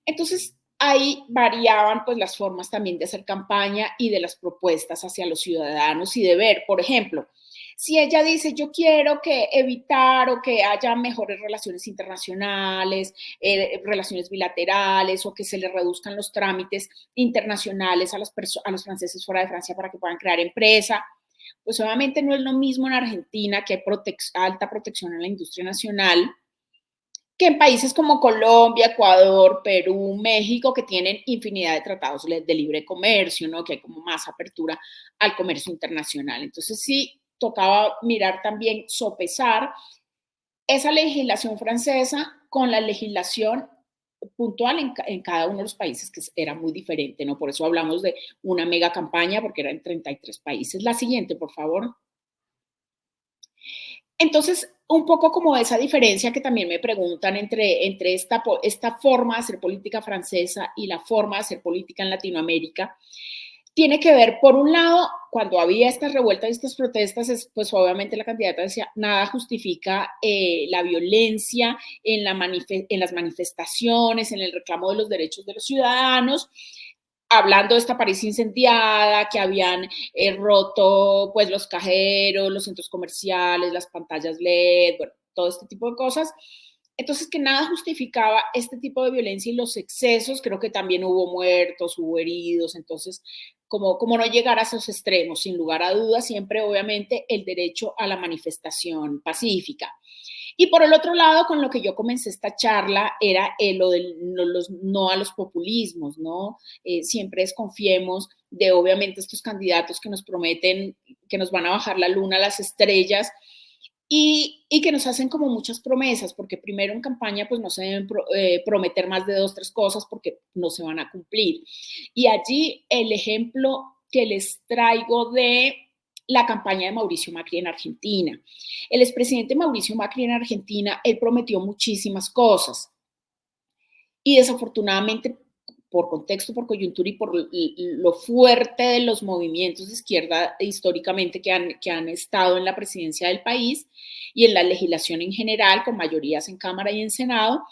Entonces, ahí variaban pues las formas también de hacer campaña y de las propuestas hacia los ciudadanos y de ver, por ejemplo, si ella dice, yo quiero que evitar o que haya mejores relaciones internacionales, relaciones bilaterales, o que se le reduzcan los trámites internacionales a los franceses fuera de Francia para que puedan crear empresa, pues obviamente no es lo mismo en Argentina, que hay alta protección a la industria nacional, que en países como Colombia, Ecuador, Perú, México, que tienen infinidad de tratados de libre comercio, ¿no? Que hay como más apertura al comercio internacional. Entonces sí, tocaba mirar también, sopesar esa legislación francesa con la legislación puntual en cada uno de los países, que era muy diferente, ¿no? Por eso hablamos de una mega campaña, porque era en 33 países. La siguiente, por favor. Entonces, un poco como esa diferencia que también me preguntan entre esta forma de hacer política francesa y la forma de hacer política en Latinoamérica, tiene que ver, por un lado, cuando había estas revueltas y estas protestas, pues obviamente la candidata decía, nada justifica la violencia en las manifestaciones, en el reclamo de los derechos de los ciudadanos, hablando de esta París incendiada, que habían roto pues los cajeros, los centros comerciales, las pantallas LED, bueno, todo este tipo de cosas. Entonces, que nada justificaba este tipo de violencia y los excesos. Creo que también hubo muertos, hubo heridos. Entonces, como no llegar a esos extremos, sin lugar a dudas, siempre obviamente el derecho a la manifestación pacífica. Y por el otro lado, con lo que yo comencé esta charla, era lo del no a los populismos, ¿no? Siempre desconfiemos de, obviamente, estos candidatos que nos prometen que nos van a bajar la luna a las estrellas, y que nos hacen como muchas promesas, porque primero en campaña pues no se deben prometer más de 2, 3 cosas, porque no se van a cumplir. Y allí el ejemplo que les traigo de la campaña de Mauricio Macri en Argentina. El expresidente Mauricio Macri en Argentina, él prometió muchísimas cosas, y desafortunadamente, por contexto, por coyuntura y por lo fuerte de los movimientos de izquierda históricamente que han estado en la presidencia del país y en la legislación en general, con mayorías en Cámara y en Senado,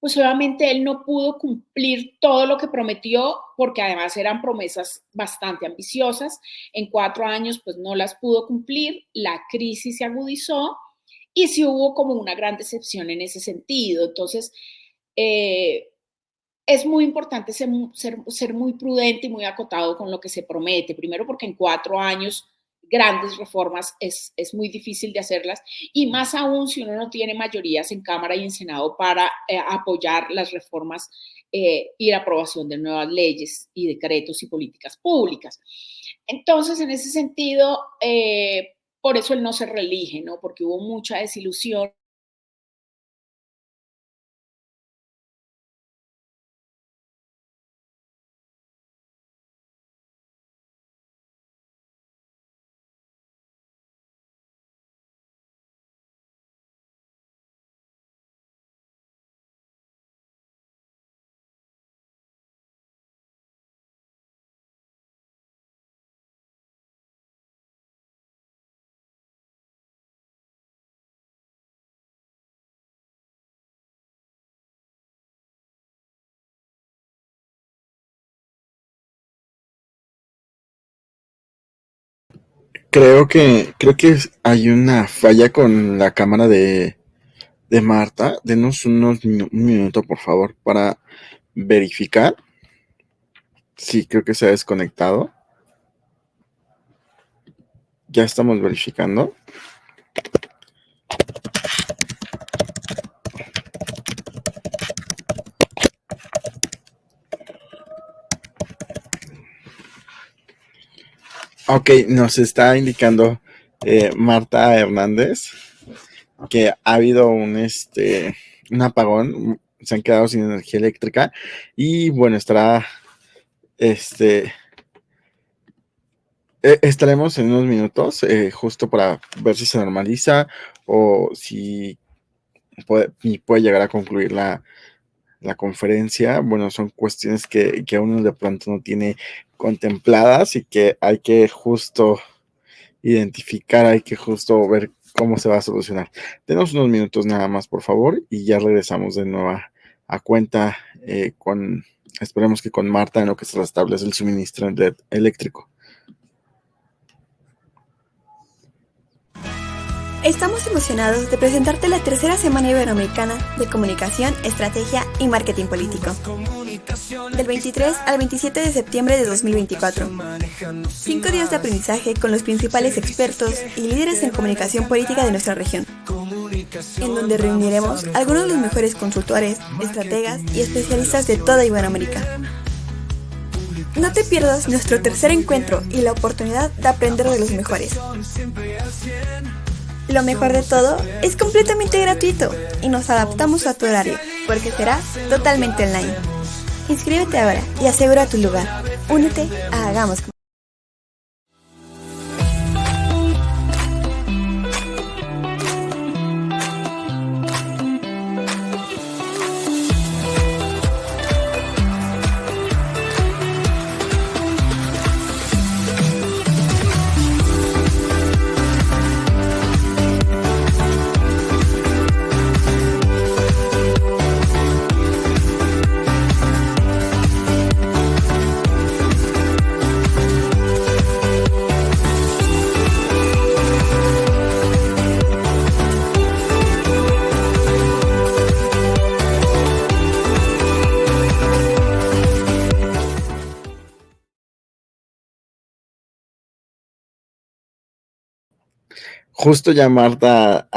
pues obviamente él no pudo cumplir todo lo que prometió, porque además eran promesas bastante ambiciosas. En 4 años pues no las pudo cumplir, la crisis se agudizó y sí hubo como una gran decepción en ese sentido. Entonces, es muy importante ser muy prudente y muy acotado con lo que se promete. Primero, porque en 4 años grandes reformas es muy difícil de hacerlas, y más aún si uno no tiene mayorías en Cámara y en Senado para apoyar las reformas y la aprobación de nuevas leyes y decretos y políticas públicas. Entonces, en ese sentido, por eso él no se reelige, ¿no? Porque hubo mucha desilusión Creo que hay una falla con la cámara de Marta. Denos un minuto, por favor, para verificar. Sí, creo que se ha desconectado. Ya estamos verificando. Ok, nos está indicando Marta Hernández que ha habido un apagón, se han quedado sin energía eléctrica y bueno, este, estaremos en unos minutos justo para ver si se normaliza o si puede llegar a concluir la conferencia. Bueno, son cuestiones que uno de pronto no tiene contempladas y que hay que justo identificar, hay que justo ver cómo se va a solucionar. Tenemos unos minutos nada más, por favor, y ya regresamos de nuevo a cuenta esperemos que con Marta en lo que se restablece el suministro eléctrico. Estamos emocionados de presentarte la tercera Semana Iberoamericana de Comunicación, Estrategia y Marketing Político, del 23 al 27 de septiembre de 2024. 5 días de aprendizaje con los principales expertos y líderes en comunicación política de nuestra región, en donde reuniremos a algunos de los mejores consultores, estrategas y especialistas de toda Iberoamérica. No te pierdas nuestro tercer encuentro y la oportunidad de aprender de los mejores. Lo mejor de todo es completamente gratuito y nos adaptamos a tu horario, porque será totalmente online. Inscríbete ahora y asegura tu lugar. Únete a Hagamos. Justo ya Marta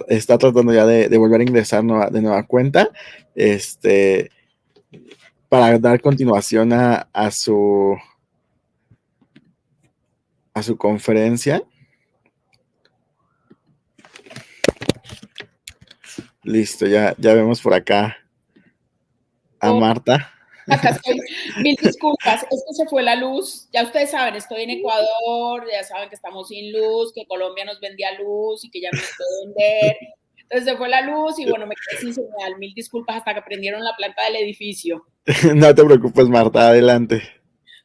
está tratando ya de volver a ingresar de nueva cuenta, para dar continuación a su conferencia. Listo, ya vemos por acá a Marta. Acá estoy. Mil disculpas, es que se fue la luz. Ya ustedes saben, estoy en Ecuador, ya saben que estamos sin luz, que Colombia nos vendía luz y que ya no nos puede vender. Entonces se fue la luz y bueno, me quedé sin señal. Mil disculpas hasta que prendieron la planta del edificio. No te preocupes, Marta, adelante.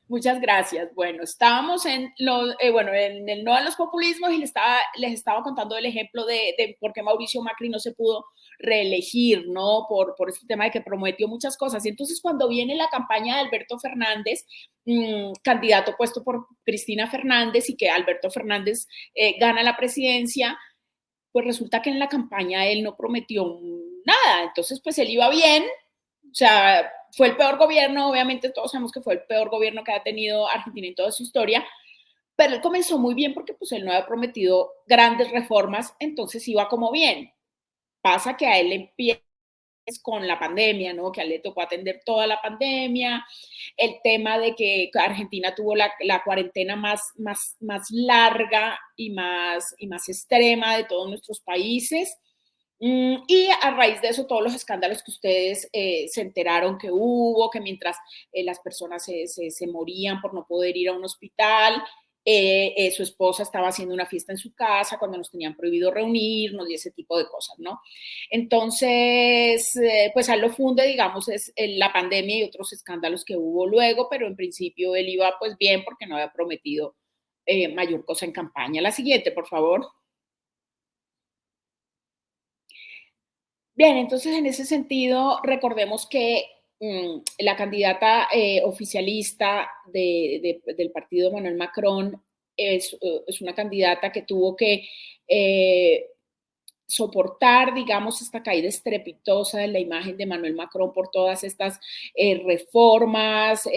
Muchas gracias. Bueno, estábamos en el no a los populismos y les estaba contando el ejemplo de por qué Mauricio Macri no se pudo reelegir, ¿no? Por este tema de que prometió muchas cosas. Y entonces cuando viene la campaña de Alberto Fernández, candidato puesto por Cristina Fernández y que Alberto Fernández gana la presidencia, pues resulta que en la campaña él no prometió nada. Entonces, pues él iba bien, o sea, fue el peor gobierno, obviamente todos sabemos que fue el peor gobierno que ha tenido Argentina en toda su historia, pero él comenzó muy bien porque pues él no había prometido grandes reformas, entonces iba como bien. Pasa que a él le empieza con la pandemia, ¿no? Que a él le tocó atender toda la pandemia, el tema de que Argentina tuvo la cuarentena más larga y más extrema de todos nuestros países. Y a raíz de eso, todos los escándalos que ustedes se enteraron que hubo, que mientras las personas se morían por no poder ir a un hospital, su esposa estaba haciendo una fiesta en su casa cuando nos tenían prohibido reunirnos y ese tipo de cosas, ¿no? Entonces, pues a él lo funde, digamos, es la pandemia y otros escándalos que hubo luego, pero en principio él iba pues bien porque no había prometido mayor cosa en campaña. La siguiente, por favor. Bien, entonces en ese sentido, recordemos que la candidata oficialista del partido Emmanuel Macron es una candidata que tuvo que soportar, digamos, esta caída estrepitosa de la imagen de Emmanuel Macron por todas estas reformas,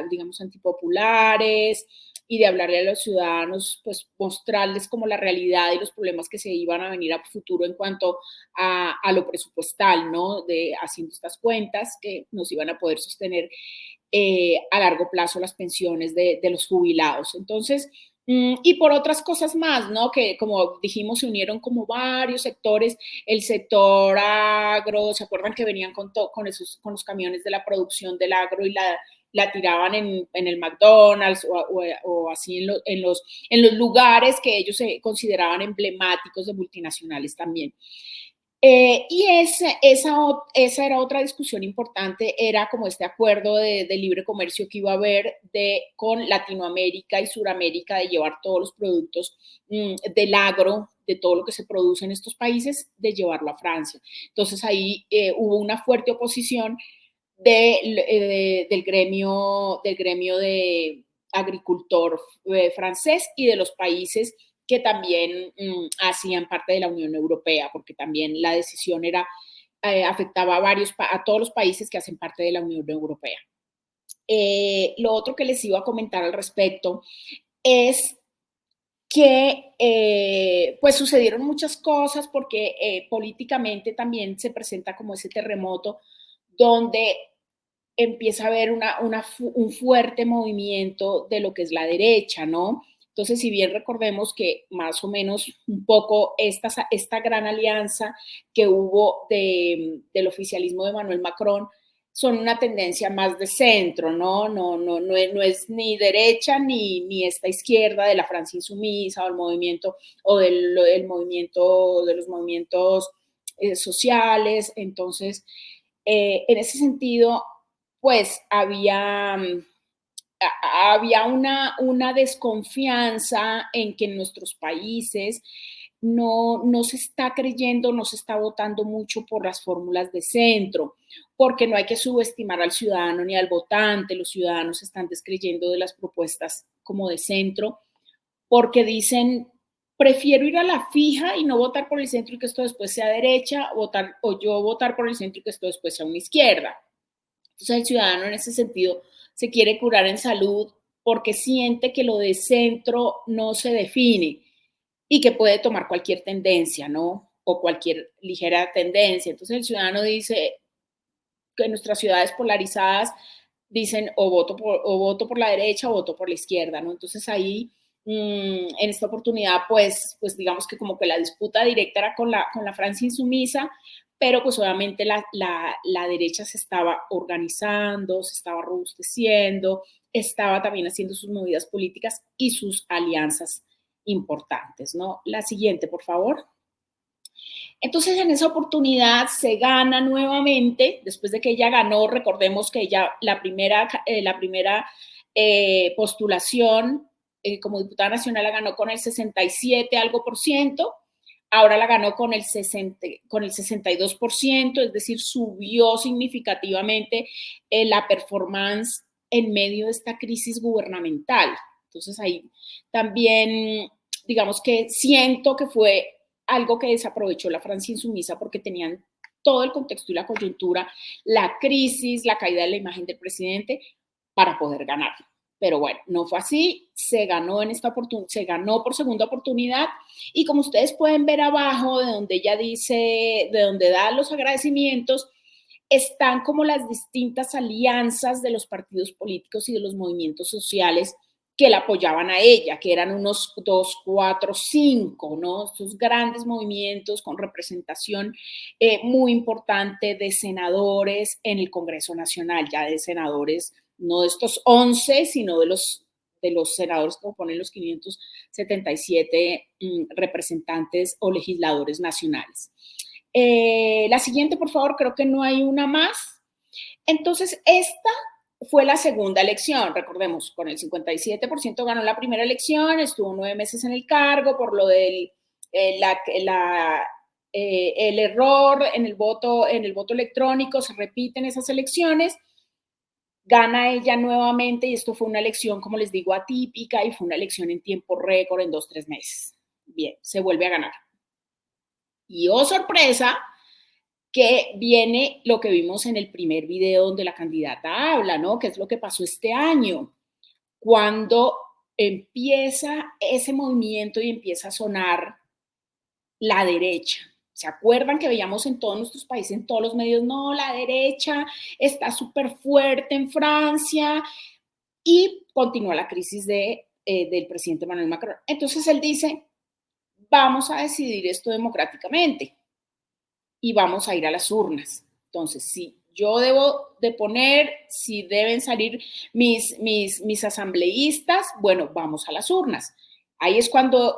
digamos, antipopulares, y de hablarle a los ciudadanos, pues mostrarles como la realidad y los problemas que se iban a venir a futuro en cuanto a lo presupuestal, ¿no? Haciendo estas cuentas que nos iban a poder sostener a largo plazo las pensiones de los jubilados. Entonces, y por otras cosas más, ¿no? Que como dijimos, se unieron como varios sectores, el sector agro, ¿se acuerdan que venían con los camiones de la producción del agro y la tiraban en el McDonald's o así en los lugares que ellos se consideraban emblemáticos de multinacionales también? Y esa era otra discusión importante, era como este acuerdo de libre comercio que iba a haber con Latinoamérica y Suramérica, de llevar todos los productos del agro, de todo lo que se produce en estos países, de llevarlo a Francia. Entonces ahí hubo una fuerte oposición del gremio de agricultor francés y de los países que también hacían parte de la Unión Europea, porque también la decisión afectaba a todos los países que hacen parte de la Unión Europea. Lo otro que les iba a comentar al respecto es que pues sucedieron muchas cosas porque políticamente también se presenta como ese terremoto donde empieza a haber un fuerte movimiento de lo que es la derecha, ¿no? Entonces, si bien recordemos que más o menos un poco esta gran alianza que hubo del oficialismo de Emmanuel Macron son una tendencia más de centro, ¿no? No es ni derecha ni esta izquierda de la Francia insumisa o el movimiento o el movimiento de los movimientos sociales. Entonces, en ese sentido, pues había una desconfianza en que en nuestros países no se está creyendo, no se está votando mucho por las fórmulas de centro, porque no hay que subestimar al ciudadano ni al votante. Los ciudadanos están descreyendo de las propuestas como de centro, porque dicen, prefiero ir a la fija y no votar por el centro y que esto después sea derecha, o yo votar por el centro y que esto después sea una izquierda. Entonces el ciudadano en ese sentido se quiere curar en salud porque siente que lo de centro no se define y que puede tomar cualquier tendencia, ¿no? O cualquier ligera tendencia. Entonces el ciudadano dice que en nuestras ciudades polarizadas dicen o voto por la derecha o voto por la izquierda, ¿no? Entonces ahí en esta oportunidad pues digamos que como que la disputa directa era con la Francia insumisa, pero pues obviamente la derecha se estaba organizando, se estaba robusteciendo, estaba también haciendo sus movidas políticas y sus alianzas importantes, ¿no? La siguiente, por favor. Entonces, en esa oportunidad se gana nuevamente, después de que ella ganó, recordemos que ella, la primera postulación como diputada nacional la ganó con el 67 algo por ciento, ahora la ganó con el 62%, es decir, subió significativamente la performance en medio de esta crisis gubernamental. Entonces ahí también, digamos que siento que fue algo que desaprovechó la Francia insumisa porque tenían todo el contexto y la coyuntura, la crisis, la caída de la imagen del presidente para poder ganar. Pero bueno, no fue así, se ganó se ganó por segunda oportunidad y como ustedes pueden ver abajo de donde ella dice, de donde da los agradecimientos, están como las distintas alianzas de los partidos políticos y de los movimientos sociales que la apoyaban a ella, que eran unos 2, 4, 5, ¿no? Estos grandes movimientos con representación muy importante de senadores en el Congreso Nacional, ya de senadores, no de estos 11, sino de los senadores que componen los 577 representantes o legisladores nacionales. La siguiente, por favor, creo que no hay una más. Entonces, esta fue la segunda elección, recordemos, con el 57% ganó la primera elección, estuvo 9 meses en el cargo por lo del el error en el voto electrónico, se repiten esas elecciones Gana ella nuevamente y esto fue una elección, como les digo, atípica y fue una elección en tiempo récord en 2-3 meses. Bien, se vuelve a ganar. Y oh sorpresa, que viene lo que vimos en el primer video donde la candidata habla, ¿no? ¿Qué es lo que pasó este año? Cuando empieza ese movimiento y empieza a sonar la derecha. ¿Se acuerdan que veíamos en todos nuestros países, en todos los medios, no, la derecha está súper fuerte en Francia? Y continúa la crisis del presidente Emmanuel Macron. Entonces él dice, vamos a decidir esto democráticamente y vamos a ir a las urnas. Entonces, si yo debo de poner, si deben salir mis asambleístas, bueno, vamos a las urnas. Ahí es cuando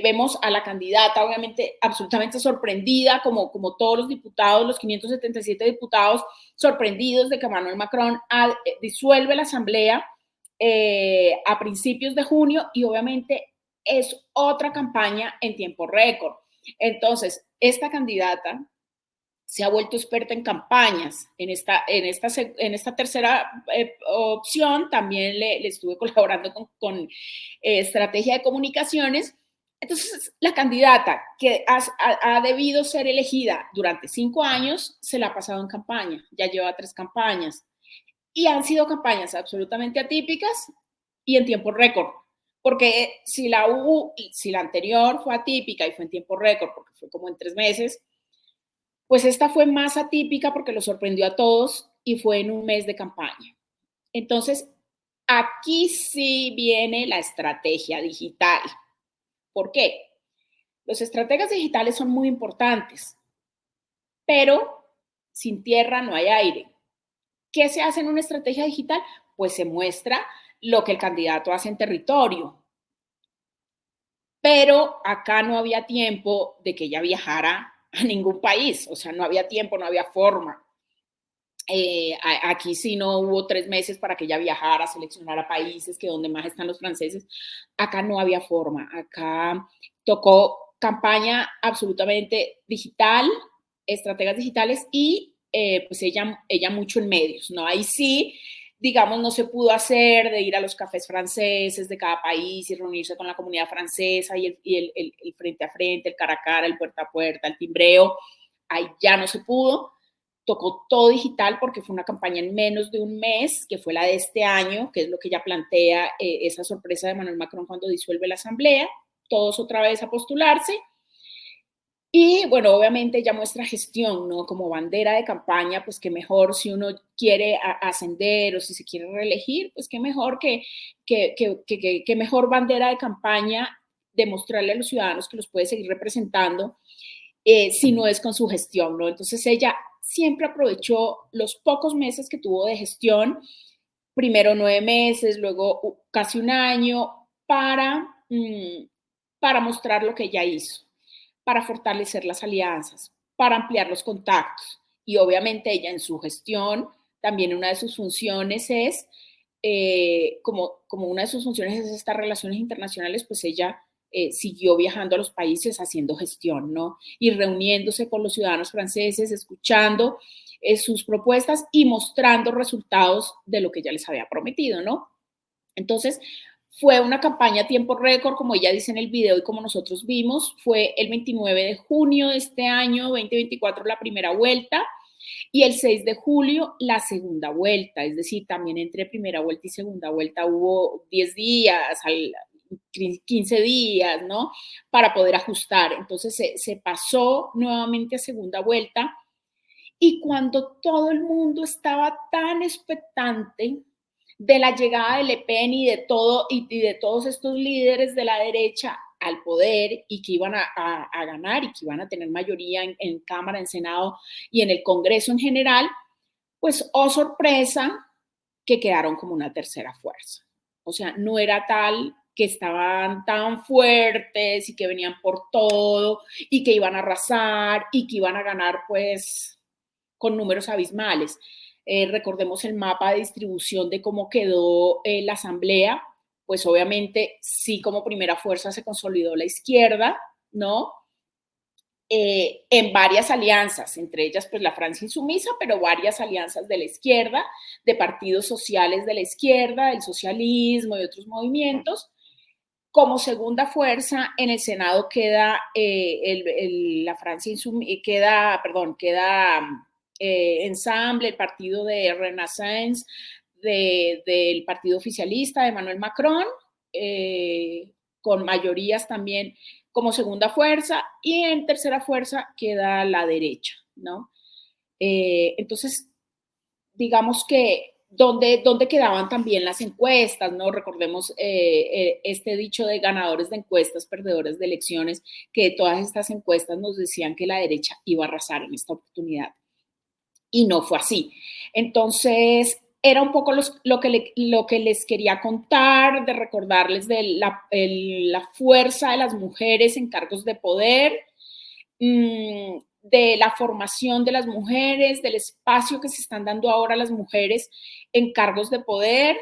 vemos a la candidata, obviamente, absolutamente sorprendida, como todos los diputados, los 577 diputados, sorprendidos de que Emmanuel Macron disuelve la asamblea a principios de junio y obviamente es otra campaña en tiempo récord. Entonces, esta candidata se ha vuelto experta en campañas. En esta tercera opción también le estuve colaborando con estrategia de comunicaciones. Entonces, la candidata que ha debido ser elegida durante 5 años se la ha pasado en campaña, ya lleva 3 campañas y han sido campañas absolutamente atípicas y en tiempo récord. Porque si la anterior fue atípica y fue en tiempo récord, porque fue como en 3 meses, pues esta fue más atípica porque lo sorprendió a todos y fue en un mes de campaña. Entonces, aquí sí viene la estrategia digital. ¿Por qué? Los estrategas digitales son muy importantes, pero sin tierra no hay aire. ¿Qué se hace en una estrategia digital? Pues se muestra lo que el candidato hace en territorio. Pero acá no había tiempo de que ella viajara a ningún país, o sea, no había tiempo, no había forma. Aquí sí no hubo 3 meses para que ella viajara, seleccionara países, que donde más están los franceses. Acá no había forma, acá tocó campaña absolutamente digital, estrategas digitales y pues ella mucho en medios, ¿no? Ahí sí, digamos, no se pudo hacer de ir a los cafés franceses de cada país y reunirse con la comunidad francesa y el frente a frente, el cara a cara, el puerta a puerta, el timbreo. Ahí ya no se pudo. Tocó todo digital porque fue una campaña en menos de un mes, que fue la de este año, que es lo que ya plantea esa sorpresa de Emmanuel Macron cuando disuelve la asamblea, todos otra vez a postularse. Y bueno, obviamente ya muestra gestión, ¿no? Como bandera de campaña, pues qué mejor si uno quiere ascender o si se quiere reelegir, pues qué mejor que mejor bandera de campaña demostrarle a los ciudadanos que los puede seguir representando si no es con su gestión, ¿no? Entonces ella siempre aprovechó los pocos meses que tuvo de gestión, primero 9 meses, luego casi un año, para mostrar lo que ella hizo, para fortalecer las alianzas, para ampliar los contactos. Y obviamente ella en su gestión, también una de sus funciones es, como una de sus funciones es estas relaciones internacionales, pues ella siguió viajando a los países haciendo gestión, ¿no? Y reuniéndose con los ciudadanos franceses, escuchando sus propuestas y mostrando resultados de lo que ella les había prometido, ¿no? Entonces, fue una campaña a tiempo récord, como ella dice en el video y como nosotros vimos, fue el 29 de junio de este año 2024 la primera vuelta y el 6 de julio la segunda vuelta, es decir, también entre primera vuelta y segunda vuelta hubo 10 días, 15 días, ¿no? Para poder ajustar. Entonces se pasó nuevamente a segunda vuelta y cuando todo el mundo estaba tan expectante de la llegada de Le Pen y de todos estos líderes de la derecha al poder y que iban a ganar y que iban a tener mayoría en Cámara, en Senado y en el Congreso en general, pues, oh sorpresa, que quedaron como una tercera fuerza. O sea, no era tal que estaban tan fuertes y que venían por todo y que iban a arrasar y que iban a ganar, pues, con números abismales. Recordemos el mapa de distribución de cómo quedó la asamblea, pues obviamente sí como primera fuerza se consolidó la izquierda, ¿no? en varias alianzas, entre ellas pues la Francia insumisa, pero varias alianzas de la izquierda, de partidos sociales de la izquierda, del socialismo y otros movimientos. Como segunda fuerza en el Senado queda la Francia queda Ensemble, el partido de Renaissance, del partido oficialista de Emmanuel Macron, con mayorías también como segunda fuerza, y en tercera fuerza queda la derecha, ¿no? Entonces, digamos que ¿dónde quedaban también las encuestas, ¿no? Recordemos este dicho de ganadores de encuestas, perdedores de elecciones, que todas estas encuestas nos decían que la derecha iba a arrasar en esta oportunidad. Y no fue así. Entonces, era un poco lo que les quería contar, de recordarles de la fuerza de las mujeres en cargos de poder, de la formación de las mujeres, del espacio que se están dando ahora a las mujeres en cargos de poder,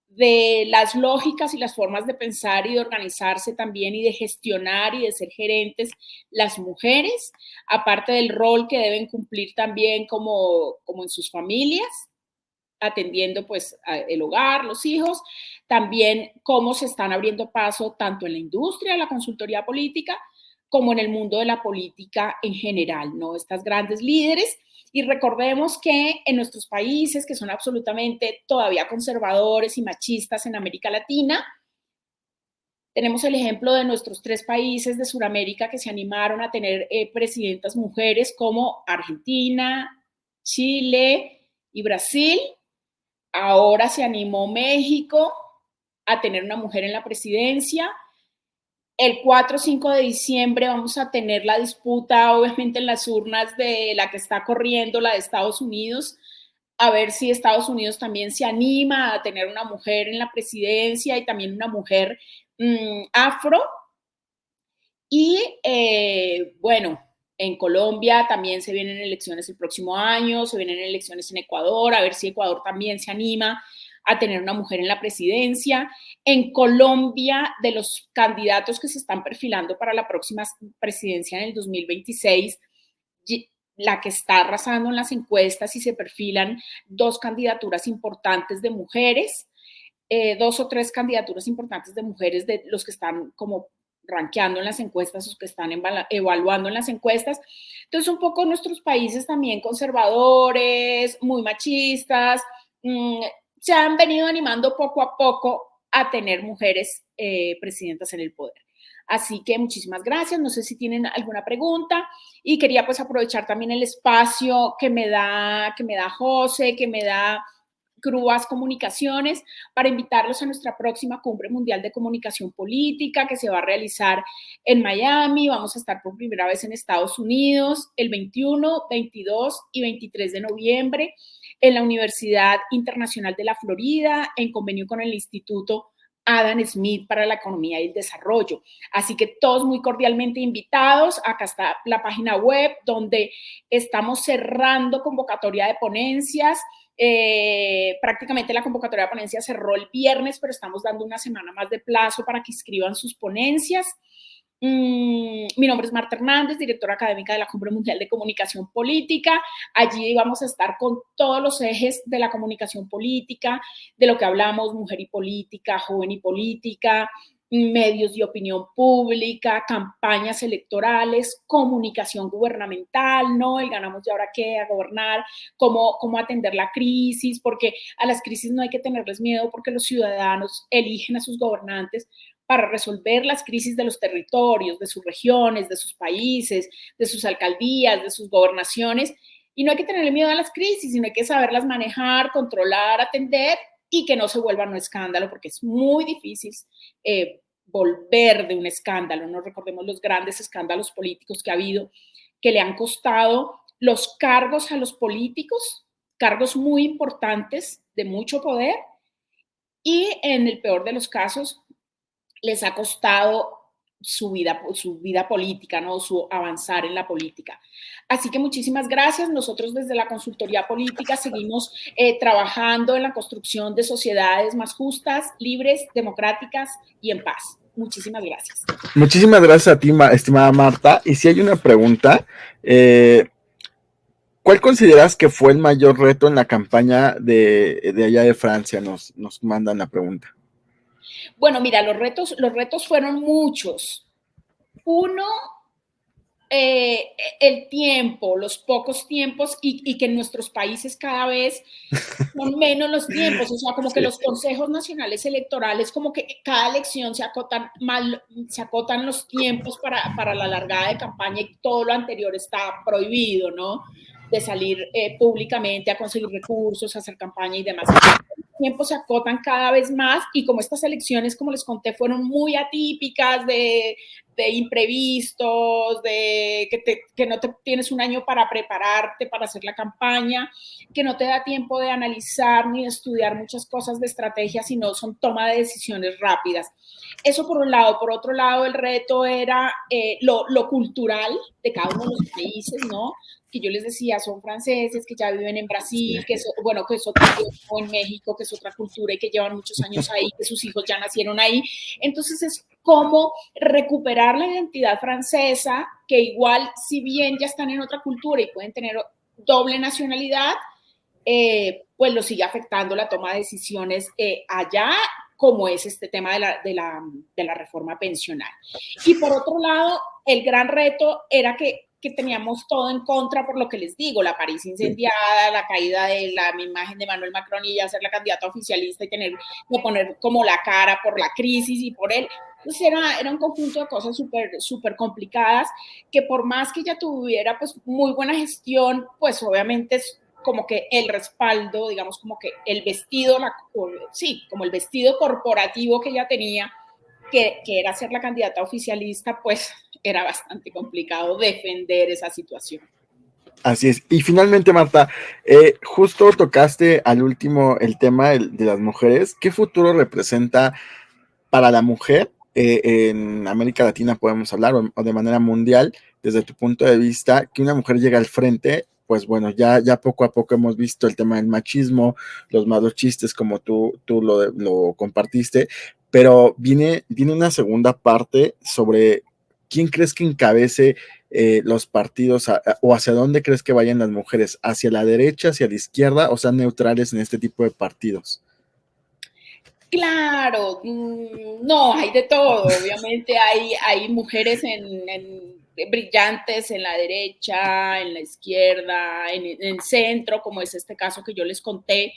de las lógicas y las formas de pensar y de organizarse también y de gestionar y de ser gerentes las mujeres, aparte del rol que deben cumplir también como en sus familias, atendiendo pues el hogar, los hijos, también cómo se están abriendo paso tanto en la industria, la consultoría política, como en el mundo de la política en general, ¿no? Estas grandes líderes. Y recordemos que en nuestros países, que son absolutamente todavía conservadores y machistas en América Latina, tenemos el ejemplo de nuestros 3 países de Sudamérica que se animaron a tener presidentas mujeres como Argentina, Chile y Brasil. Ahora se animó México a tener una mujer en la presidencia. El 4 o 5 de diciembre vamos a tener la disputa, obviamente, en las urnas de la que está corriendo, la de Estados Unidos, a ver si Estados Unidos también se anima a tener una mujer en la presidencia y también una mujer afro. Y bueno, en Colombia también se vienen elecciones el próximo año, se vienen elecciones en Ecuador, a ver si Ecuador también se anima a tener una mujer en la presidencia. En Colombia, de los candidatos que se están perfilando para la próxima presidencia en el 2026, la que está arrasando en las encuestas y se perfilan 2 candidaturas importantes de mujeres, 2 o 3 candidaturas importantes de mujeres de los que están como rankeando en las encuestas o que están evaluando en las encuestas. Entonces, un poco nuestros países también conservadores, muy machistas, se han venido animando poco a poco a tener mujeres presidentas en el poder. Así que muchísimas gracias. No sé si tienen alguna pregunta y quería pues aprovechar también el espacio que me da José, que me da Grúas Comunicaciones, para invitarlos a nuestra próxima Cumbre Mundial de Comunicación Política que se va a realizar en Miami. Vamos a estar por primera vez en Estados Unidos el 21, 22 y 23 de noviembre en la Universidad Internacional de la Florida, en convenio con el Instituto Adam Smith para la Economía y el Desarrollo. Así que todos muy cordialmente invitados. Acá está la página web donde estamos cerrando convocatoria de ponencias. Prácticamente la convocatoria de ponencias cerró el viernes, pero estamos dando una semana más de plazo para que inscriban sus ponencias. Mi nombre es Marta Hernández, directora académica de la Cumbre Mundial de Comunicación Política. Allí vamos a estar con todos los ejes de la comunicación política, de lo que hablamos, mujer y política, joven y política, medios de opinión pública, campañas electorales, comunicación gubernamental, ¿no? El ganamos y ahora qué, a gobernar, cómo atender la crisis, porque a las crisis no hay que tenerles miedo porque los ciudadanos eligen a sus gobernantes para resolver las crisis de los territorios, de sus regiones, de sus países, de sus alcaldías, de sus gobernaciones. Y no hay que tenerle miedo a las crisis, sino hay que saberlas manejar, controlar, atender y que no se vuelvan un escándalo, porque es muy difícil volver de un escándalo. No recordemos los grandes escándalos políticos que ha habido, que le han costado los cargos a los políticos, cargos muy importantes, de mucho poder, y en el peor de los casos, les ha costado su vida política, ¿no? Su avanzar en la política. Así que muchísimas gracias. Nosotros desde la consultoría política seguimos trabajando en la construcción de sociedades más justas, libres, democráticas y en paz. Muchísimas gracias. Muchísimas gracias a ti, estimada Marta. Y si hay una pregunta, ¿cuál consideras que fue el mayor reto en la campaña de allá de Francia? Nos mandan la pregunta. Bueno, mira, los retos fueron muchos. Uno, el tiempo, los pocos tiempos y que en nuestros países cada vez son menos los tiempos, o sea, como que los consejos nacionales electorales, como que cada elección se acotan los tiempos para la largada de campaña y todo lo anterior está prohibido, ¿no? De salir públicamente a conseguir recursos, a hacer campaña y demás. Los tiempos se acotan cada vez más y como estas elecciones, como les conté, fueron muy atípicas de imprevistos, de que no te tienes un año para prepararte, para hacer la campaña, que no te da tiempo de analizar ni de estudiar muchas cosas de estrategia, sino son toma de decisiones rápidas. Eso por un lado. Por otro lado, el reto era lo cultural de cada uno de los países, ¿no? Que yo les decía, son franceses que ya viven en Brasil, que es, bueno, que es otro tiempo en México, que es otra cultura y que llevan muchos años ahí, que sus hijos ya nacieron ahí. Entonces es cómo recuperar la identidad francesa, que igual, si bien ya están en otra cultura y pueden tener doble nacionalidad, pues lo sigue afectando la toma de decisiones allá, como es este tema de la reforma pensional. Y por otro lado, el gran reto era que teníamos todo en contra por lo que les digo, la París incendiada, la caída de la imagen de Emmanuel Macron y ya ser la candidata oficialista y tener que poner como la cara por la crisis y por él. Entonces era un conjunto de cosas súper complicadas que por más que ella tuviera pues muy buena gestión, pues obviamente es como que el respaldo, digamos como que el vestido, como el vestido corporativo que ella tenía, que era ser la candidata oficialista, pues era bastante complicado defender esa situación. Así es. Y finalmente, Marta, justo tocaste al último el tema de las mujeres. ¿Qué futuro representa para la mujer en América Latina, podemos hablar, o de manera mundial, desde tu punto de vista, que una mujer llegue al frente? Pues bueno, ya poco a poco hemos visto el tema del machismo, los malos chistes, como tú lo compartiste, pero viene una segunda parte sobre quién crees que encabece los partidos, o hacia dónde crees que vayan las mujeres, hacia la derecha, hacia la izquierda, o sean neutrales en este tipo de partidos. Claro, no, hay de todo. Obviamente hay mujeres brillantes en la derecha, en la izquierda, en el centro, como es este caso que yo les conté.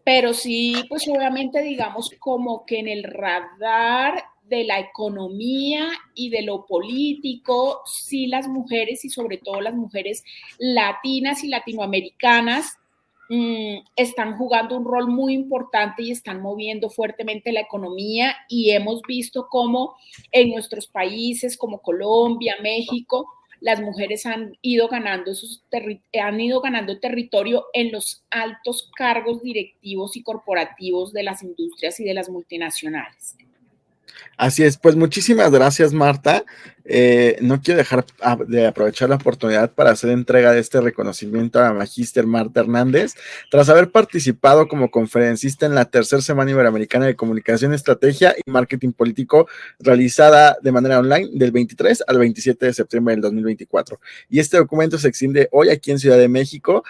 Pero sí, pues obviamente digamos como que en el radar de la economía y de lo político, sí las mujeres y sobre todo las mujeres latinas y latinoamericanas están jugando un rol muy importante y están moviendo fuertemente la economía y hemos visto cómo en nuestros países como Colombia, México, las mujeres han ido ganando territorio en los altos cargos directivos y corporativos de las industrias y de las multinacionales. Así es, pues muchísimas gracias, Marta. No quiero dejar de aprovechar la oportunidad para hacer entrega de este reconocimiento a la Magíster Marta Hernández, tras haber participado como conferencista en la tercera Semana Iberoamericana de Comunicación, Estrategia y Marketing Político, realizada de manera online del 23 al 27 de septiembre del 2024. Y este documento se extiende hoy aquí en Ciudad de México,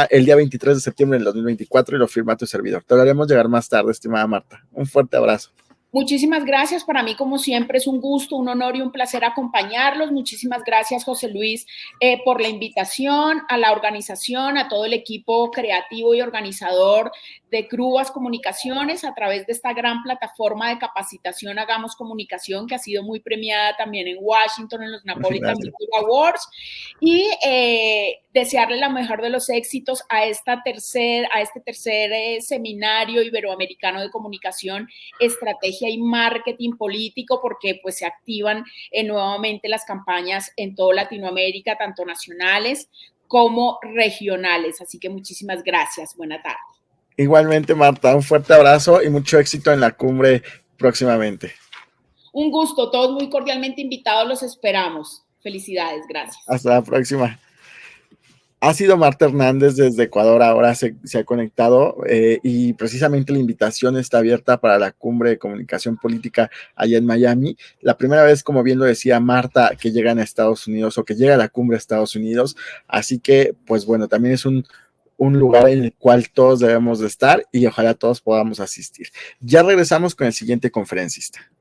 el día 23 de septiembre del 2024, y lo firma tu servidor. Te lo haremos llegar más tarde, estimada Marta. Un fuerte abrazo. Muchísimas gracias. Para mí, como siempre, es un gusto, un honor y un placer acompañarlos. Muchísimas gracias, José Luis, por la invitación, a la organización, a todo el equipo creativo y organizador de Crúas Comunicaciones a través de esta gran plataforma de capacitación Hagamos Comunicación, que ha sido muy premiada también en Washington en los Napolitan Culture Awards, y desearle la mejor de los éxitos a este tercer seminario iberoamericano de comunicación, estrategia y marketing político, porque pues se activan nuevamente las campañas en toda Latinoamérica, tanto nacionales como regionales. Así que muchísimas gracias. Buena tarde. Igualmente, Marta, un fuerte abrazo y mucho éxito en la cumbre próximamente. Un gusto, todos muy cordialmente invitados, los esperamos. Felicidades, gracias. Hasta la próxima. Ha sido Marta Hernández desde Ecuador, ahora se ha conectado y precisamente la invitación está abierta para la cumbre de comunicación política allá en Miami. La primera vez, como bien lo decía Marta, que llegan a Estados Unidos o que llega a la cumbre a Estados Unidos. Así que, pues bueno, también es un lugar en el cual todos debemos de estar y ojalá todos podamos asistir. Ya regresamos con el siguiente conferencista.